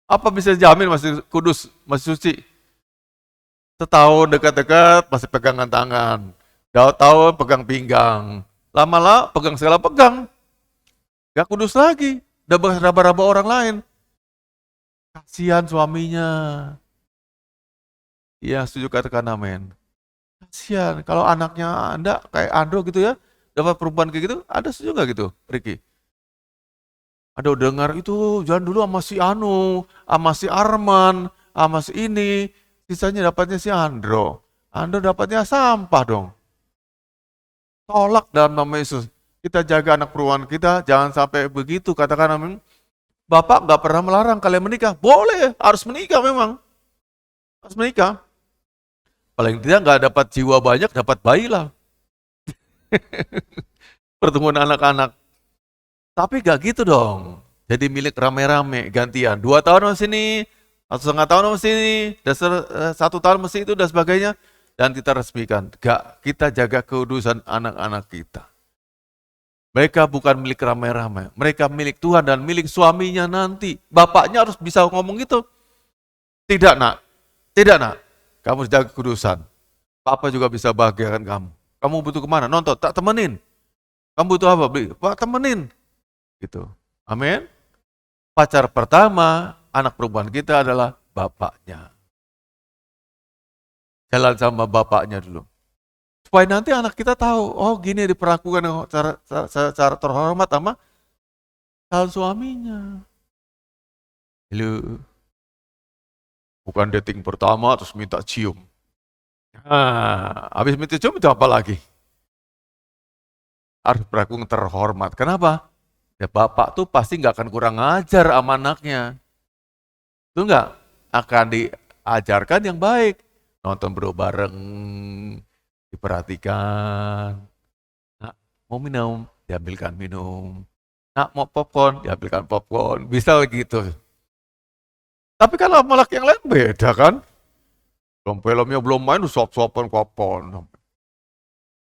Apa bisa jamin masih kudus, masih suci? Setahun dekat-dekat masih pegangan tangan. Tahun pegang pinggang. Lama-lama pegang segala pegang. Gak kudus lagi. Udah beraba-raba orang lain. Kasihan suaminya. Iya, setuju katakan amin. Kasihan. Kalau anaknya Anda kayak Andro gitu ya, dapat perempuan kayak gitu, ada setuju gak gitu, Ricky? Ada dengar itu, jangan dulu sama si Anu, sama si Arman, sama si ini, sisanya dapatnya si Andro. Andro dapatnya sampah dong. Tolak dalam nama Yesus. Kita jaga anak peruan kita, jangan sampai begitu. Katakan amin. Bapak gak pernah melarang kalian menikah. Boleh, harus menikah memang. Harus menikah. Paling tidak gak dapat jiwa banyak, dapat bayi lah. Pertemuan anak-anak. Tapi gak gitu dong. Jadi milik rame-rame, gantian. 2 tahun sama sini, 1,5 tahun sama sini, dan 1 tahun masih itu, dan sebagainya. Dan kita resmikan. Gak, kita jaga kekudusan anak-anak kita. Mereka bukan milik rame-rame. Mereka milik Tuhan dan milik suaminya nanti. Bapaknya harus bisa ngomong gitu. Tidak nak. Tidak nak. Kamu jaga kekudusan. Papa juga bisa bahagiakan kamu. Kamu butuh kemana? Nonton. Tak temenin. Kamu butuh apa? Beli. Pak temenin. Gitu. Amin. Pacar pertama, anak perempuan kita adalah bapaknya. Jalan sama bapaknya dulu. Supaya nanti anak kita tahu, oh gini diperlakukan cara terhormat sama calon suaminya. Halo. Bukan dating pertama terus minta cium. Nah, habis minta cium itu apa lagi? Harus berlaku terhormat. Kenapa? Ya bapak tuh pasti nggak akan kurang ajar sama anaknya. Itu nggak akan diajarkan yang baik. Nonton bro bareng, diperhatikan. Nak mau minum, diambilkan minum. Nak mau popcorn, diambilkan popcorn. Bisa gitu. Tapi kalau sama laki yang lain beda kan? Filmnya belum main, suap-suapan popcorn.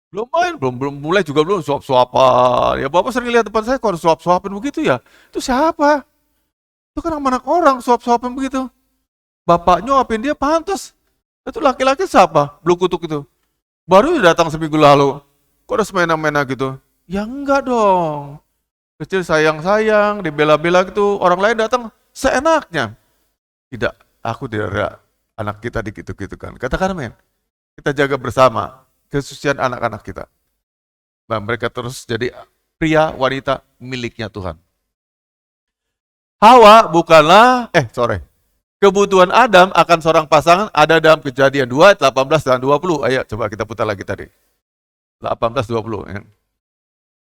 Belum main, belum mulai juga belum suap-suapan. Ya bapak sering lihat depan saya kalau suap-suapan begitu ya. Itu siapa? Itu kan anak orang suap-suapan begitu. Bapak nyuapin dia pantas. Itu laki-laki siapa? Belum kutuk itu. Baru datang seminggu lalu. Kok udah semena-mena gitu? Ya enggak dong. Kecil sayang-sayang, dibela-bela gitu. Orang lain datang seenaknya. Tidak, aku tidak ada anak kita digitu-gitukan. Katakan amin. Kita jaga bersama kesucian anak-anak kita. Nah, mereka terus jadi pria, wanita miliknya Tuhan. Hawa bukanlah, kebutuhan Adam akan seorang pasangan ada dalam Kejadian 2, 18 dan 20. Ayo coba kita putar lagi tadi. 18, 20. Ya.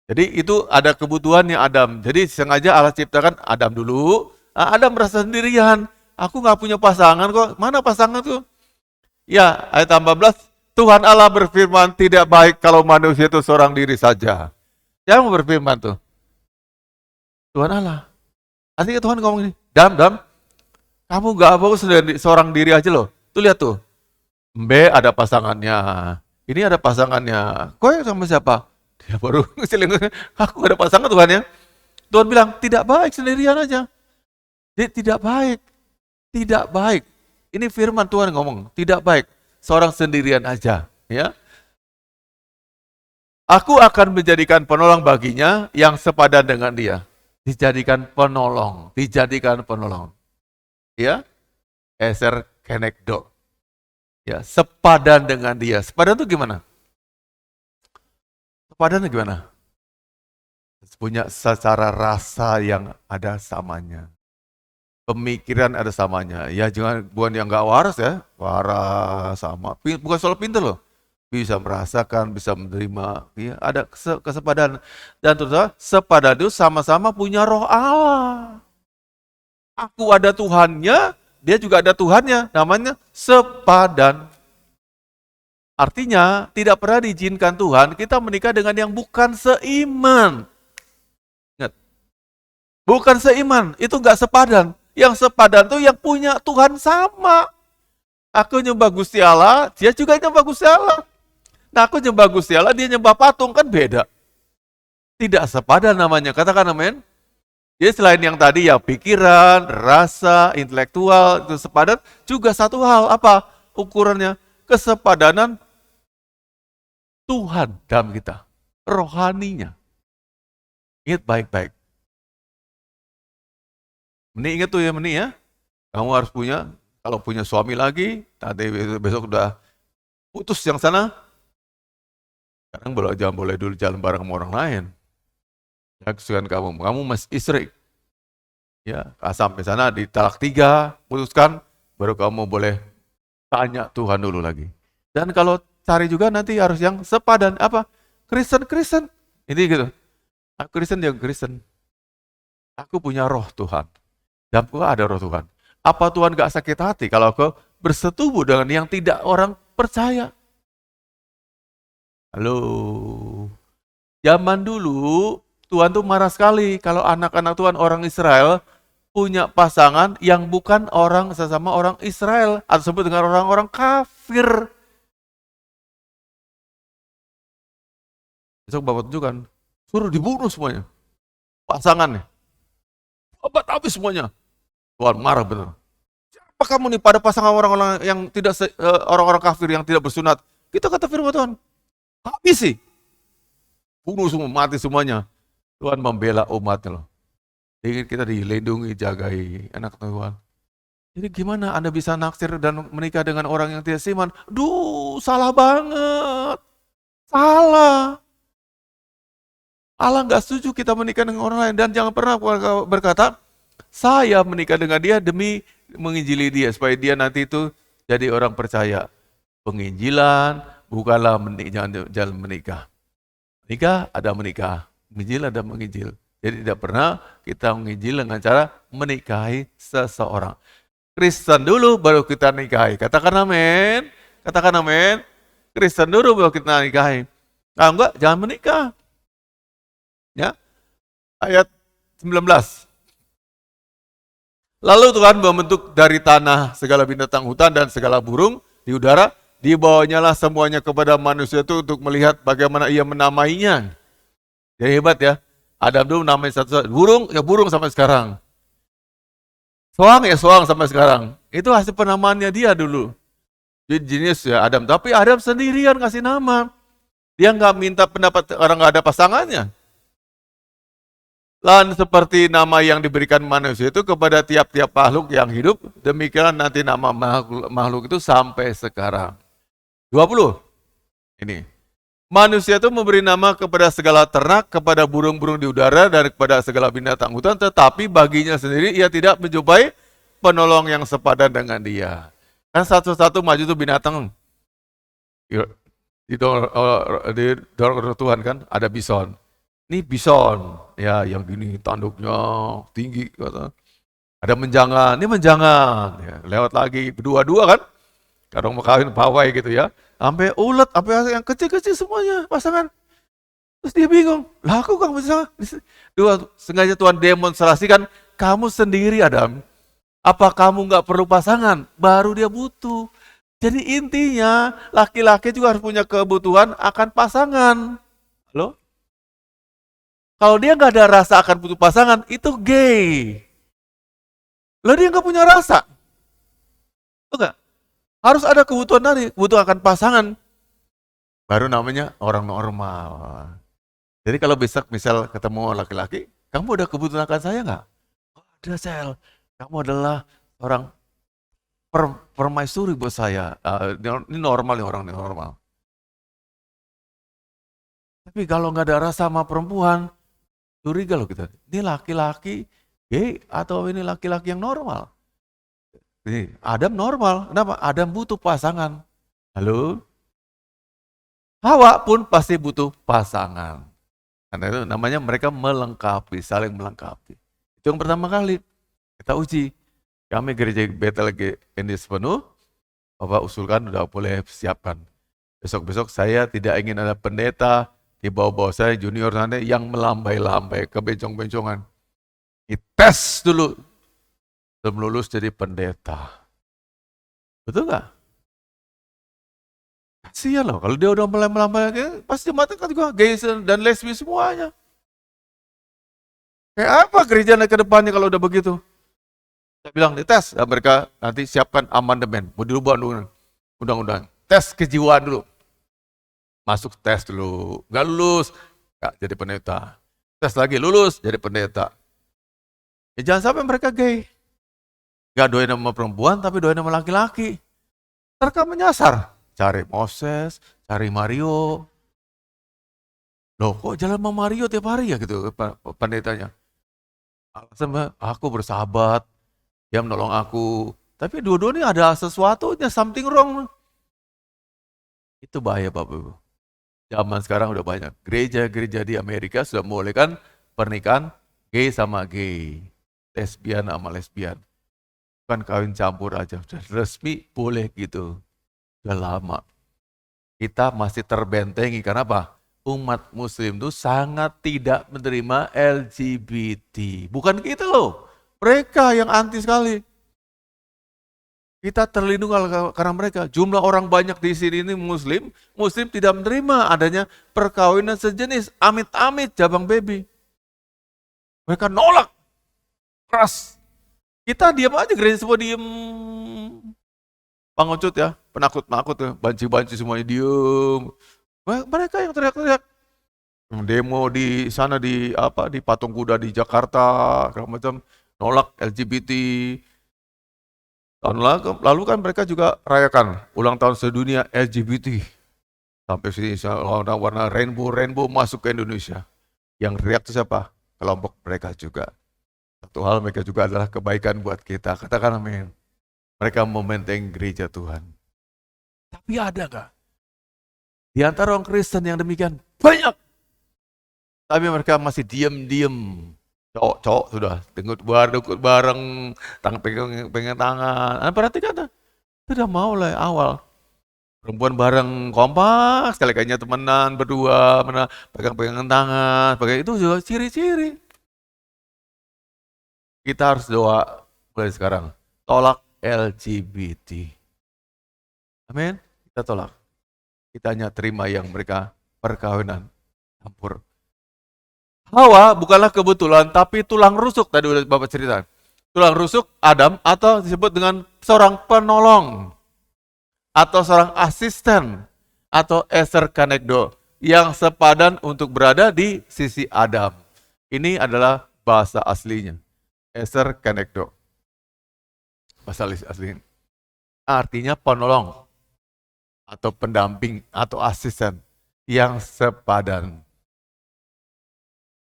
Jadi itu ada kebutuhannya Adam. Jadi sengaja Allah ciptakan Adam dulu. Adam merasa sendirian. Aku gak punya pasangan kok. Mana pasangan tuh? Ya, ayat 18. Tuhan Allah berfirman, tidak baik kalau manusia itu seorang diri saja. Siapa yang berfirman tuh? Tuhan Allah. Artinya Tuhan ngomong ini, Dam, kamu gak mau seorang diri aja loh. Tuh lihat tuh. B ada pasangannya. Ini ada pasangannya. Kok yang sama siapa? Dia baru aku gak ada pasangan Tuhan ya. Tuhan bilang, tidak baik sendirian aja. Jadi tidak baik. Tidak baik. Ini firman Tuhan ngomong, tidak baik. Seorang sendirian aja, ya. Aku akan menjadikan penolong baginya yang sepadan dengan dia. Dijadikan penolong. Ya. Eser kenekdo. Ya, sepadan dengan dia. Sepadan itu gimana? Sepadan itu gimana? Punya secara rasa yang ada samanya. Pemikiran ada samanya. Ya jangan bukan yang nggak waras ya. Waras sama. Bukan soal pintar loh. bisa merasakan, bisa menerima, ya, ada kesepadan. Dan terus sepadan itu sama-sama punya roh Allah. Aku ada Tuhannya, dia juga ada Tuhannya, namanya sepadan. Artinya tidak pernah diizinkan Tuhan kita menikah dengan yang bukan seiman. Ingat, bukan seiman, itu nggak sepadan. Yang sepadan tuh yang punya Tuhan sama. Aku nyembah Gusti Allah, dia juga nyembah Gusti Allah. Nah, aku nyembah Gusti Allah, dia nyembah patung, kan beda. Tidak sepadan namanya, katakan amin. Jadi selain yang tadi ya pikiran, rasa, intelektual, itu sepadan, juga satu hal, apa ukurannya? Kesepadanan Tuhan dalam kita, rohaninya. Ingat baik-baik. Meni ingat tuh ya, Meni ya. Kamu harus punya, kalau punya suami lagi, nanti besok udah putus yang sana, sekarang jangan boleh dulu jalan bareng sama orang lain. Ya, kesukaan kamu masih istri. Ya, sampai sana di talak 3, putuskan, baru kamu boleh tanya Tuhan dulu lagi. Dan kalau cari juga nanti harus yang sepadan, apa? Kristen. Ini gitu. Aku Kristen, dia Kristen. Aku punya roh Tuhan. Dan aku ada roh Tuhan. Apa Tuhan gak sakit hati kalau aku bersetubuh dengan yang tidak orang percaya? Halo. Zaman dulu Tuhan tuh marah sekali kalau anak-anak Tuhan orang Israel punya pasangan yang bukan orang sesama orang Israel atau disebut dengan orang-orang kafir. Besok Bapak tunjukkan, suruh dibunuh semuanya. Pasangannya. Obat habis semuanya. Tuhan marah benar. Siapa kamu nih pada pasangan orang-orang yang tidak orang-orang kafir yang tidak bersunat? Kita kata firman Tuhan. Habis sih. Bunuh semua, mati semuanya. Tuhan membela umatnya loh. Ingin kita dilindungi, jagai anak Tuhan. Jadi gimana Anda bisa naksir dan menikah dengan orang yang tidak seiman? Salah banget. Salah. Allah nggak setuju kita menikah dengan orang lain. Dan jangan pernah berkata, saya menikah dengan dia demi menginjili dia. Supaya dia nanti itu jadi orang percaya. Penginjilan bukanlah jalan menikah. Menikah ada menikah. Menginjil ada menginjil. Jadi tidak pernah kita menginjil dengan cara menikahi seseorang. Kristen dulu baru kita nikahi. Katakan amin. Katakan amin. Kristen dulu baru kita nikahi. Nah, enggak, jangan menikah. Ya. Ayat 19. Lalu Tuhan membentuk dari tanah segala binatang hutan dan segala burung di udara, dibawanyalah semuanya kepada manusia itu untuk melihat bagaimana ia menamainya. Jadi hebat ya. Adam dulu namanya satu-satu. Burung, ya burung sampai sekarang. Soang, ya soang sampai sekarang. Itu hasil penamaannya dia dulu. Jadi jenis ya Adam. Tapi Adam sendirian ngasih nama. Dia nggak minta pendapat orang nggak ada pasangannya. Dan seperti nama yang diberikan manusia itu kepada tiap-tiap makhluk yang hidup, demikian nanti nama makhluk itu sampai sekarang. 20. Ini. Manusia itu memberi nama kepada segala ternak, kepada burung-burung di udara, dan kepada segala binatang hutan, tetapi baginya sendiri ia tidak menjumpai penolong yang sepadan dengan dia. Kan satu-satu maju itu binatang. Di Tuhan kan ada bison. Ini bison, ya yang gini tanduknya tinggi. Kata. Ada menjangan, ini menjangan. Ya, lewat lagi, berdua-dua kan. Kadang mau kawin pawai gitu ya. Sampai ulet, sampai yang kecil-kecil semuanya pasangan. Terus dia bingung, lah aku kan bisa. Sengaja Tuhan demonstrasikan, kamu sendiri Adam. Apa kamu nggak perlu pasangan? Baru dia butuh. Jadi intinya, laki-laki juga harus punya kebutuhan akan pasangan. Halo? Kalau dia nggak ada rasa akan butuh pasangan, itu gay. Loh dia nggak punya rasa. Tuh nggak? Harus ada kebutuhan tadi, kebutuhan akan pasangan. Baru namanya orang normal. Jadi kalau besok misal ketemu laki-laki, kamu ada kebutuhan akan saya nggak? Oh, ada Sel. Kamu adalah orang permaisuri buat saya. Ini normal nih orang ini normal. Tapi kalau nggak ada rasa sama perempuan, curiga loh kita. Ini laki-laki gay atau ini laki-laki yang normal? Ini Adam normal. Kenapa? Adam butuh pasangan. Halo? Hawa pun pasti butuh pasangan. Karena itu namanya mereka melengkapi, saling melengkapi. Itu yang pertama kali kita uji. Kami gereja Bethel ini penuh, Bapak usulkan udah boleh siapkan. Besok-besok saya tidak ingin ada pendeta di bawah-bawah saya junior sana yang melambai-lambai ke bencong-bencongan. Dites dulu sebelum lulus jadi pendeta. Betul nggak? Kasihan loh, kalau dia udah mulai melambai, pasti jemaat kan juga gay dan lesbi semuanya. Kayak apa gereja ke depannya kalau udah begitu? Saya bilang dites, dan mereka nanti siapkan amandemen, mau dirubah undang-undang. Tes kejiwaan dulu. Masuk tes dulu, nggak lulus, nggak jadi pendeta. Tes lagi, lulus, jadi pendeta. Ya, jangan sampai mereka gay. Nggak doain sama perempuan, tapi doain sama laki-laki. Mereka menyasar. Cari Moses, cari Mario. Loh kok jalan sama Mario tiap hari ya gitu pendetanya. Alasan aku bersahabat, dia menolong aku. Tapi dua-duanya ada sesuatu, something wrong. Itu bahaya Bapak Ibu. Zaman sekarang udah banyak. Gereja-gereja di Amerika sudah membolehkan pernikahan gay sama gay. Lesbian sama lesbian. Bukan kawin campur aja. Sudah resmi boleh gitu. Sudah lama. Kita masih terbentengi. Karena apa? Umat muslim itu sangat tidak menerima LGBT. Bukan kita loh. Mereka yang anti sekali. Kita terlindung karena mereka. Jumlah orang banyak di sini ini muslim tidak menerima adanya perkawinan sejenis. Amit-amit jabang baby. Mereka nolak. Keras. Kita diam aja, gereja semua diam. Pengecut ya, penakut-penakut ya, banci-banci semuanya diam. Mereka yang teriak-teriak. Demo di sana di Patung Kuda di Jakarta, segala macam, nolak LGBT. Tahun lalu kan mereka juga rayakan ulang tahun sedunia LGBT. Sampai sini warna rainbow masuk ke Indonesia. Yang teriak itu siapa? Kelompok mereka juga. Satu hal mereka juga adalah kebaikan buat kita. Katakan amin. Mereka mementeng gereja Tuhan. Tapi ada gak? Di antara orang Kristen yang demikian banyak. Tapi mereka masih diam-diam. Cowok sudah dengkut bareng, pengen tangan. Perhatikan, sudah mau lah awal. Perempuan bareng kompak, sekali kayaknya temenan berdua, pegang tangan, itu juga ciri-ciri. Kita harus doa mulai sekarang, tolak LGBT. Amin. Kita tolak. Kita hanya terima yang mereka perkawinan campur. Hawa bukanlah kebetulan, tapi tulang rusuk, tadi udah Bapak cerita. Tulang rusuk Adam atau disebut dengan seorang penolong, atau seorang asisten, atau eser kanekdo, yang sepadan untuk berada di sisi Adam. Ini adalah bahasa aslinya, eser kanekdo. Bahasa aslinya. Artinya penolong, atau pendamping, atau asisten, yang sepadan.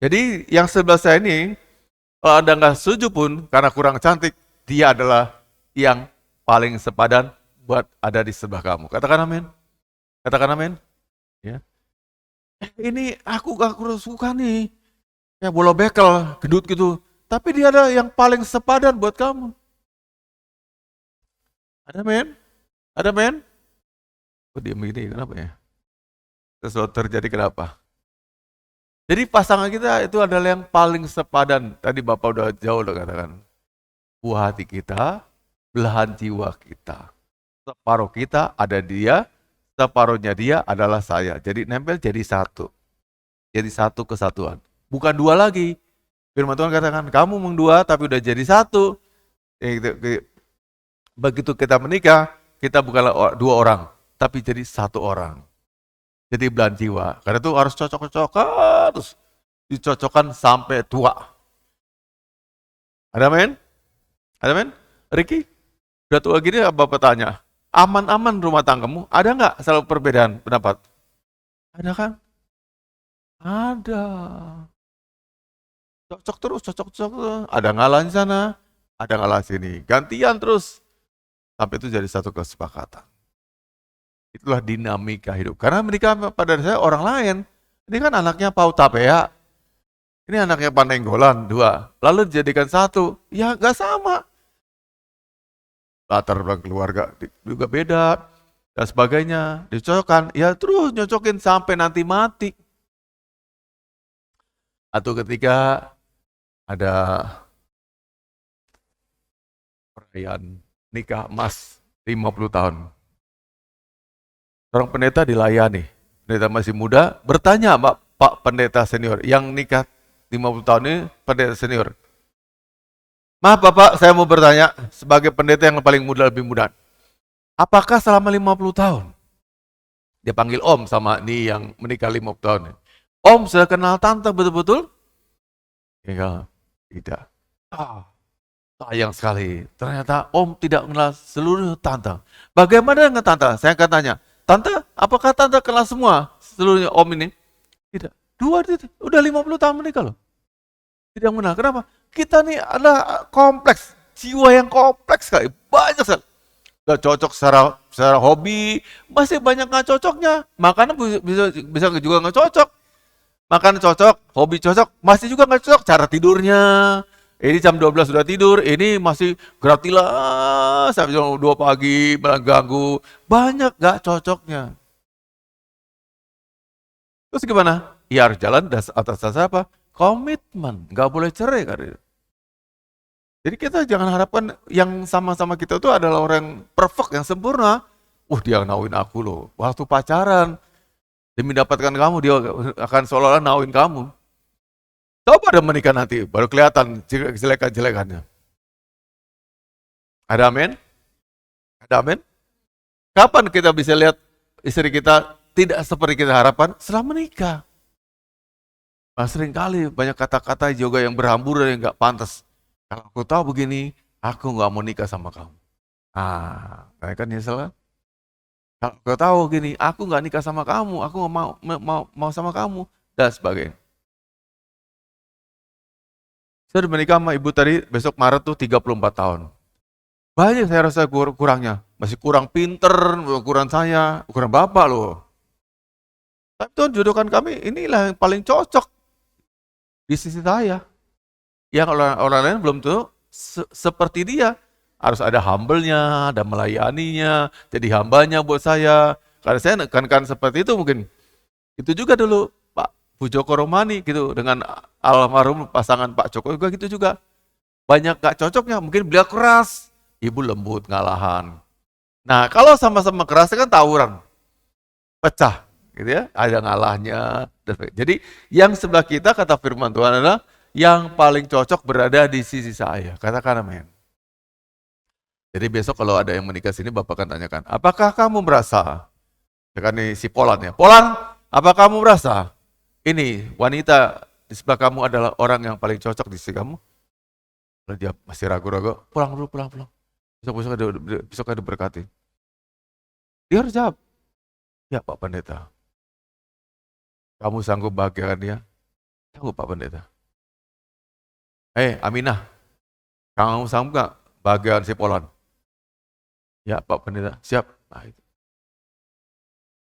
Jadi yang sebelah saya ini, kalau Anda nggak setuju pun, karena kurang cantik, dia adalah yang paling sepadan buat ada di sebelah kamu. Katakan amin. Katakan amin. Ya. Ini aku suka nih, ya bola bekel, gendut gitu. Tapi dia ada yang paling sepadan buat kamu. Ada amin? Ada amin? Oh dia begini, kenapa ya? Sesuatu terjadi kenapa? Jadi pasangan kita itu adalah yang paling sepadan. Tadi Bapak udah jauh udah katakan. Buah hati kita, belahan jiwa kita. Separuh kita ada dia, separuhnya dia adalah saya. Jadi nempel jadi satu. Jadi satu kesatuan. Bukan dua lagi. Firman Tuhan katakan, kamu mendua tapi udah jadi satu. Begitu kita menikah, kita bukanlah dua orang, tapi jadi satu orang. Jadi belahan jiwa. Karena itu harus cocok-cocokan, terus dicocokkan sampai tua. Ada men? Ada men? Ricky? Udah tua gini Bapak tanya, aman-aman rumah tanggamu? Ada nggak selalu perbedaan pendapat? Ada kan? Ada. Cocok terus. Ada ngalah di sana, ada ngalah sini. Gantian terus. Sampai itu jadi satu kesepakatan. Itulah dinamika hidup. Karena menikah pada dasarnya orang lain. Ini kan anaknya Pautapea. Ini anaknya Panenggolan, 2. Lalu dijadikan 1. Ya nggak sama. Latar belakang keluarga juga beda. Dan sebagainya. Dicocokkan. Ya terus nyocokin sampai nanti mati. Atau ketika ada perayaan nikah emas 50 tahun. Seorang pendeta dilayani. Pendeta masih muda bertanya Pak pendeta senior yang nikah 50 tahun ini, pendeta senior. Maaf Bapak, saya mau bertanya sebagai pendeta yang paling muda, lebih muda. Apakah selama 50 tahun? Dia panggil Om sama ini yang menikah 50 tahun. Om sudah kenal tante betul-betul? Enggak, tidak. Sayang sekali. Ternyata Om tidak kenal seluruh tante. Bagaimana dengan tante? Saya akan tanya, tante, apakah tante kenal semua seluruhnya Om ini? Tidak. 2, udah 50 tahun menikah loh. Tidak mengenal. Kenapa? Kita nih adalah kompleks, jiwa yang kompleks sekali, banyak sekali. Gak cocok secara hobi, masih banyak gak cocoknya. Makanan bisa juga gak cocok. Makanan cocok, hobi cocok, masih juga gak cocok. Cara tidurnya, ini jam 12 sudah tidur, ini masih geratilah sampai jam 2 pagi, mengganggu. Banyak gak cocoknya. Terus gimana? Ya harus jalan atas dasar apa? Komitmen, nggak boleh cerai kan? Jadi kita jangan harapkan yang sama-sama kita itu adalah orang yang perfect, yang sempurna. Dia nauin aku loh, waktu pacaran. Demi mendapatkan kamu, dia akan seolah-olah nauin kamu. Coba ada menikah nanti, baru kelihatan kejelekan-jelekannya. Ada amin? Ada amin? Kapan kita bisa lihat istri kita tidak seperti kita harapkan? Setelah menikah. Nah, seringkali banyak kata-kata juga yang berhamburan yang nggak pantas. Kalau aku tahu begini, aku nggak mau nikah sama kamu. Kayak kan nyesel kan? Kalau aku tahu gini, aku nggak nikah sama kamu, aku nggak mau sama kamu, dan sebagainya. Saya udah menikah sama ibu tadi, besok Maret tuh 34 tahun. Banyak saya rasa kurangnya. Masih kurang pinter, kurang saya, kurang bapak loh. Tapi Tuhan jodohkan kami, inilah yang paling cocok di sisi saya. Yang orang lain belum tuh seperti dia. Harus ada humble-nya, ada melayaninya, jadi hambanya buat saya. Karena saya kan seperti itu mungkin. Itu juga dulu Pak Bu Joko Romani gitu, dengan almarhum pasangan Pak Joko juga gitu juga. Banyak gak cocoknya, mungkin beliau keras, ibu lembut, ngalahan. Nah kalau sama-sama keras kan tawuran, pecah gitu ya, ada ngalahnya. Jadi yang sebelah kita kata firman Tuhan adalah yang paling cocok berada di sisi saya. Katakan amin. Jadi besok kalau ada yang menikah sini, Bapak akan tanyakan, apakah kamu merasa, kan ini si Polan ya, Polan, apakah kamu merasa ini wanita di sebelah kamu adalah orang yang paling cocok di sisi kamu? Kalau dia masih ragu-ragu, pulang dulu, pulang. Besok ada berkati. Dia harus jawab, ya Pak Pendeta. Kamu sanggup bahagiakan dia? Sanggup Pak Pendeta. Aminah, kamu sanggup gak bahagiakan si Polan? Ya Pak Pendeta, siap. Nah, itu.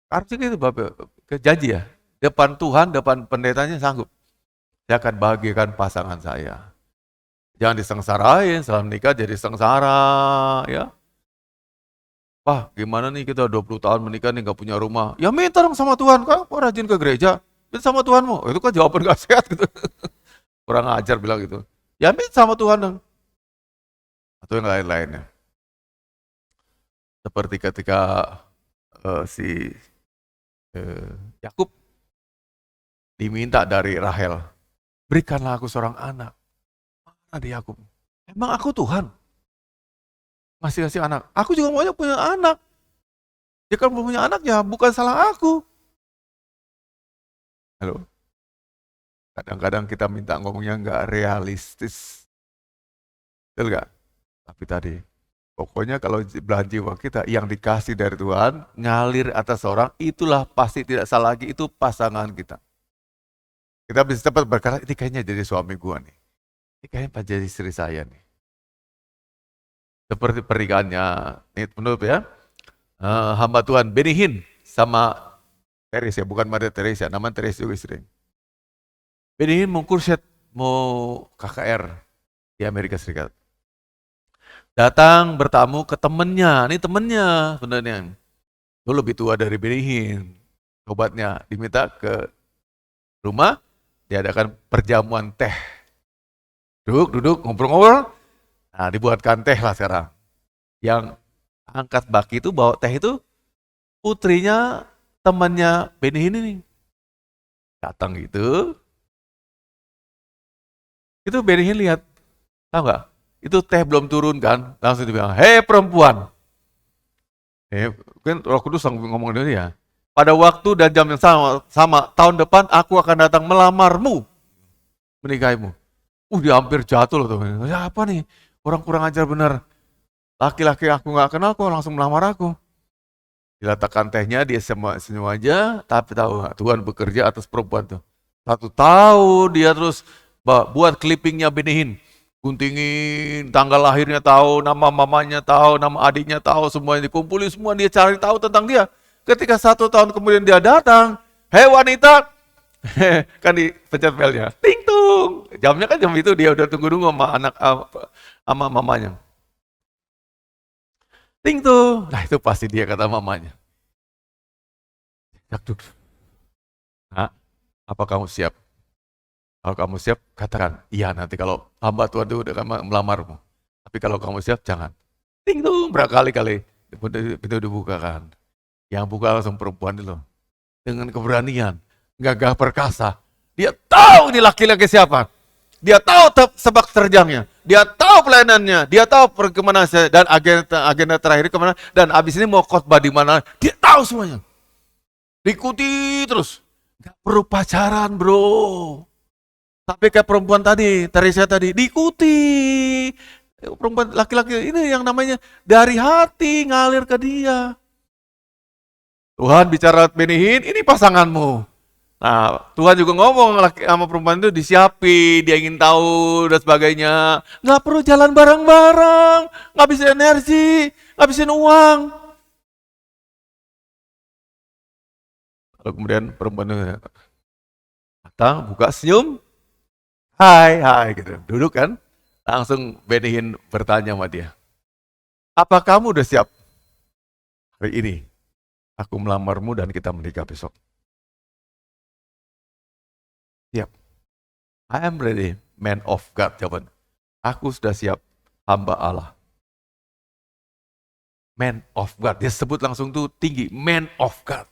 Artinya gitu Bapak, janji ya, depan Tuhan, depan pendetanya sanggup. Saya akan bahagiakan pasangan saya. Jangan disengsarain, setelah menikah jadi sengsara, ya. Wah, gimana nih kita 20 tahun menikah nih gak punya rumah. Ya minta dong sama Tuhan, kamu rajin ke gereja, minta sama Tuhanmu. Itu kan jawaban gak sehat gitu. Kurang ajar bilang gitu. Ya minta sama Tuhan dong. Atau yang lain-lainnya. Seperti ketika si Yakub diminta dari Rahel, berikanlah aku seorang anak. Mana di Yakub? Emang aku Tuhan? Masih kasih anak. Aku juga maunya punya anak. Dia kan belum punya anak ya, bukan salah aku. Halo? Kadang-kadang kita minta ngomongnya nggak realistis. Betul nggak? Tapi tadi, pokoknya kalau belahan jiwa kita yang dikasih dari Tuhan, ngalir atas orang, itulah pasti tidak salah lagi, itu pasangan kita. Kita bisa cepat berkata, ini kayaknya jadi suami gua nih. Ini kayaknya jadi istri saya nih. Seperti pernikahannya, ini penutup ya. hamba Tuhan Benihin sama Teresa, bukan Maria Teresa, nama Teresa juga istri. Benihin mau kurset, mau KKR di Amerika Serikat. Datang bertamu ke temennya, ini temennya sebenarnya. Itu lebih tua dari Benihin. Obatnya diminta ke rumah, diadakan perjamuan teh. Duduk, ngobrol-ngobrol. Nah, dibuatkan teh lah sekarang. Yang angkat baki itu bawa teh itu putrinya temannya Benihin ini. Datang gitu. Itu Benihin lihat, tahu nggak? Itu teh belum turun kan, langsung dibilang, hei perempuan. Kan Roh Kudus ngomong dengan dia. Pada waktu dan jam yang sama tahun depan aku akan datang melamarmu, menikahimu. Dia hampir jatuh loh tuh. Ya apa nih? Orang kurang ajar benar. Laki-laki aku nggak kenal kok langsung melamar aku. Diletakkan tehnya, dia senyum aja, tapi tahu Tuhan bekerja atas perempuan tuh. 1 tahun dia terus buat clippingnya Benihin. Guntingin, tanggal lahirnya tahu, nama mamanya tahu, nama adiknya tahu, semuanya dikumpulin, semua dia cari tahu tentang dia. Ketika 1 tahun kemudian dia datang, hei wanita, kan dipencet belnya, ting tung. Jamnya kan jam itu dia udah tunggu-tunggu sama anak sama mamanya. Ting tuh, nah itu pasti dia kata mamanya. Nah, apa kamu siap? Kalau kamu siap, katakan, iya nanti kalau hamba Tuhan itu udah melamarmu. Tapi kalau kamu siap, jangan. Ting tuh, berkali-kali pintu dibukakan. Yang buka langsung perempuan itu loh. Dengan keberanian, gagah perkasa. Dia tahu ini laki-laki siapa. Dia tahu sebab terjangnya. Dia tahu pelayanannya. Dia tahu kemana dan agenda terakhir kemana. Dan abis ini mau khotbah di mana. Dia tahu semuanya. Diikuti terus. Gak perlu pacaran bro. Tapi kayak perempuan tadi, Teresa tadi, diikuti. Perempuan laki-laki ini yang namanya dari hati ngalir ke dia. Tuhan bicara Benihin, ini pasanganmu. Nah, Tuhan juga ngomong sama perempuan itu disiapi, dia ingin tahu dan sebagainya. Nggak perlu jalan bareng-bareng, ngabisin energi, ngabisin uang. Lalu kemudian perempuan itu datang, buka senyum, hai gitu, duduk kan. Langsung Benihin bertanya sama dia, apa kamu udah siap hari ini? Aku melamarmu dan kita menikah besok. Siap. I am ready, man of God. Jawaban. Aku sudah siap, hamba Allah. Man of God. Dia sebut langsung tuh tinggi, man of God.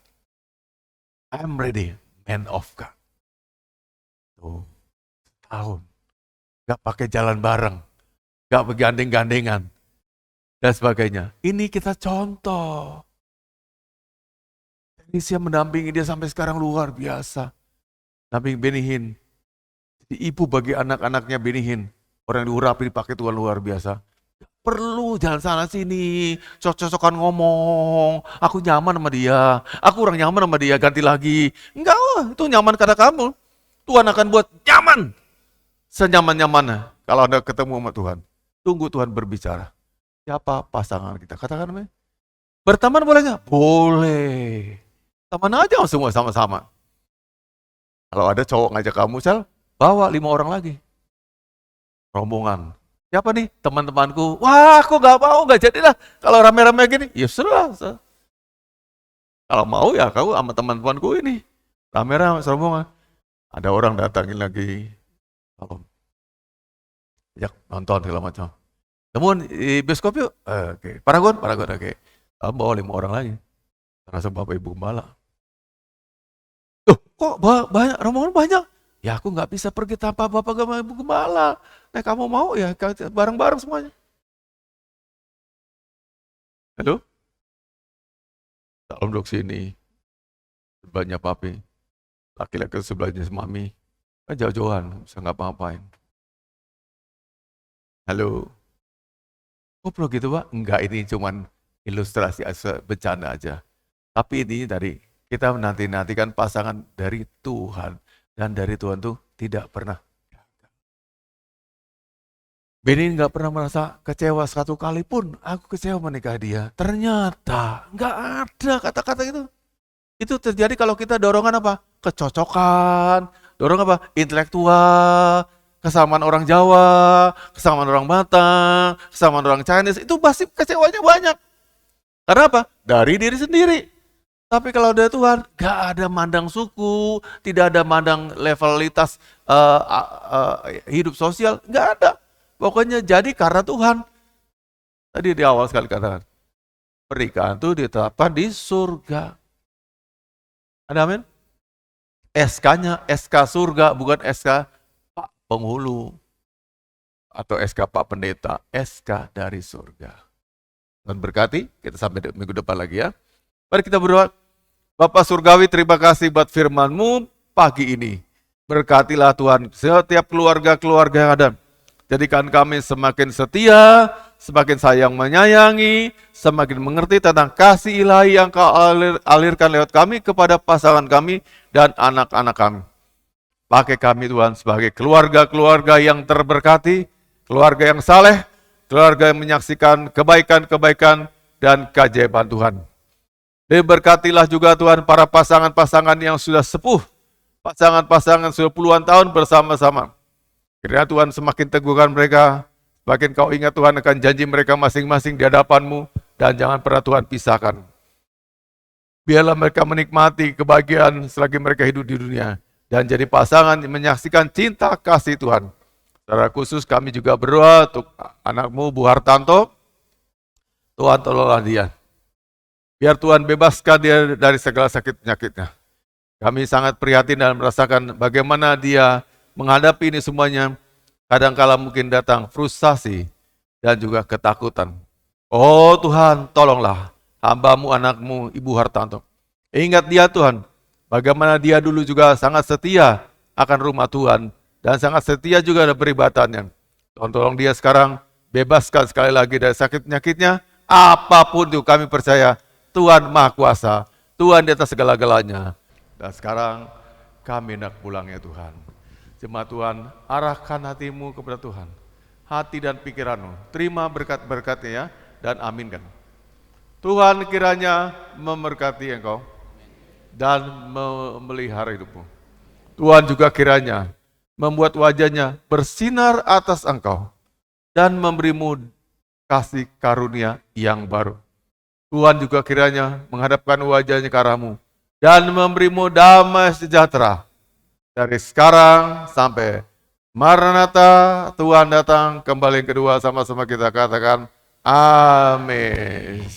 I am ready, man of God. Tuh, tahun. Gak pakai jalan bareng. Gak bergandeng-gandengan. Dan sebagainya. Ini kita contoh. Indonesia mendampingi dia sampai sekarang luar biasa. Namping Benihin. Jadi ibu bagi anak-anaknya Benihin. Orang yang diurapi dipakai Tuhan luar biasa. Perlu jalan sana sini, cocok-cocokan ngomong. Aku nyaman sama dia. Aku orang nyaman sama dia, ganti lagi. Enggak lah, itu nyaman kata kamu. Tuhan akan buat nyaman. Senyaman-nyamannya. Kalau Anda ketemu sama Tuhan, tunggu Tuhan berbicara. Siapa pasangan kita? Katakan namanya. Berteman boleh nggak? Boleh. Teman aja semua sama-sama. Kalau ada cowok ngajak kamu, Sel, bawa 5 orang lagi. Rombongan. Siapa nih? Teman-temanku. Wah, aku gak mau, gak jadilah. Kalau rame-rame gini, ya sudah. Kalau mau ya kau sama teman-temanku ini. Rame-rame, rombongan. Ada orang datangin lagi. Ajak nonton segala macam. Temuan di bioskop yuk. Oke. Paragon, oke. Bawa 5 orang lagi. Terasa Bapak Ibu Gembala. Loh, kok banyak, rombongan banyak? Ya aku nggak bisa pergi tanpa Bapak Ibu Gembala. Nah kamu mau ya bareng-bareng semuanya. Halo? Salam dok sini. Sebelahnya papi. Laki-laki sebelahnya mami. Kan jauh-jauhan, bisa ngapa-ngapain. Halo? Kok perlu gitu Pak? Enggak, ini cuman ilustrasi bercanda aja. Tapi ini dari kita menanti-nantikan pasangan dari Tuhan. Dan dari Tuhan tuh tidak pernah Beni nggak pernah merasa kecewa satu kali pun, aku kecewa menikah dia. Ternyata nggak ada kata-kata itu. Itu terjadi kalau kita dorongan apa? Kecocokan, dorong apa? Intelektual, kesamaan orang Jawa, kesamaan orang Batak, kesamaan orang Chinese, itu pasti kecewanya banyak. Karena apa? Dari diri sendiri. Tapi kalau ada Tuhan, gak ada mandang suku, tidak ada mandang levelitas hidup sosial, gak ada. Pokoknya jadi karena Tuhan. Tadi di awal sekali katakan, pernikahan itu ditetapkan di surga. Ada amin? SK-nya, SK surga, bukan SK Pak Penghulu. Atau SK Pak Pendeta, SK dari surga. Dan berkati, kita sampai minggu depan lagi ya. Mari kita berdoa. Bapak Surgawi, terima kasih buat firman-Mu pagi ini. Berkatilah Tuhan setiap keluarga-keluarga yang ada. Jadikan kami semakin setia, semakin sayang menyayangi, semakin mengerti tentang kasih ilahi yang Kau alirkan lewat kami kepada pasangan kami dan anak-anak kami. Pakai kami Tuhan sebagai keluarga-keluarga yang terberkati, keluarga yang saleh, keluarga yang menyaksikan kebaikan-kebaikan dan keajaiban Tuhan. Diberkatilah juga Tuhan para pasangan-pasangan yang sudah sepuh, pasangan-pasangan sudah puluhan tahun bersama-sama. Kiranya Tuhan semakin teguhkan mereka, semakin Kau ingat Tuhan akan janji mereka masing-masing di hadapan-Mu, dan jangan pernah Tuhan pisahkan. Biarlah mereka menikmati kebahagiaan selagi mereka hidup di dunia, dan jadi pasangan yang menyaksikan cinta kasih Tuhan. Secara khusus kami juga berdoa untuk anak-Mu Bu Hartanto, Tuhan tolonglah dia. Biar Tuhan bebaskan dia dari segala sakit penyakitnya. Kami sangat prihatin dan merasakan bagaimana dia menghadapi ini semuanya. Kadangkala mungkin datang frustasi dan juga ketakutan. Oh Tuhan, tolonglah hamba-Mu, anak-Mu, Ibu Hartanto. Ingat dia Tuhan, bagaimana dia dulu juga sangat setia akan rumah Tuhan dan sangat setia juga ada peribatannya. Tuhan tolong dia sekarang, bebaskan sekali lagi dari sakit penyakitnya. Apapun itu kami percaya Tuhan Maha Kuasa, Tuhan di atas segala-galanya. Dan sekarang kami hendak pulang ya Tuhan. Jemaat Tuhan, arahkan hatimu kepada Tuhan. Hati dan pikiranmu, terima berkat-berkatnya ya, dan aminkan. Tuhan kiranya memberkati engkau dan memelihara hidupmu. Tuhan juga kiranya membuat wajahnya bersinar atas engkau dan memberimu kasih karunia yang baru. Tuhan juga kiranya menghadapkan wajahnya ke arahmu dan memberimu damai sejahtera dari sekarang sampai Maranatha, Tuhan datang kembali kedua, sama-sama kita katakan amin.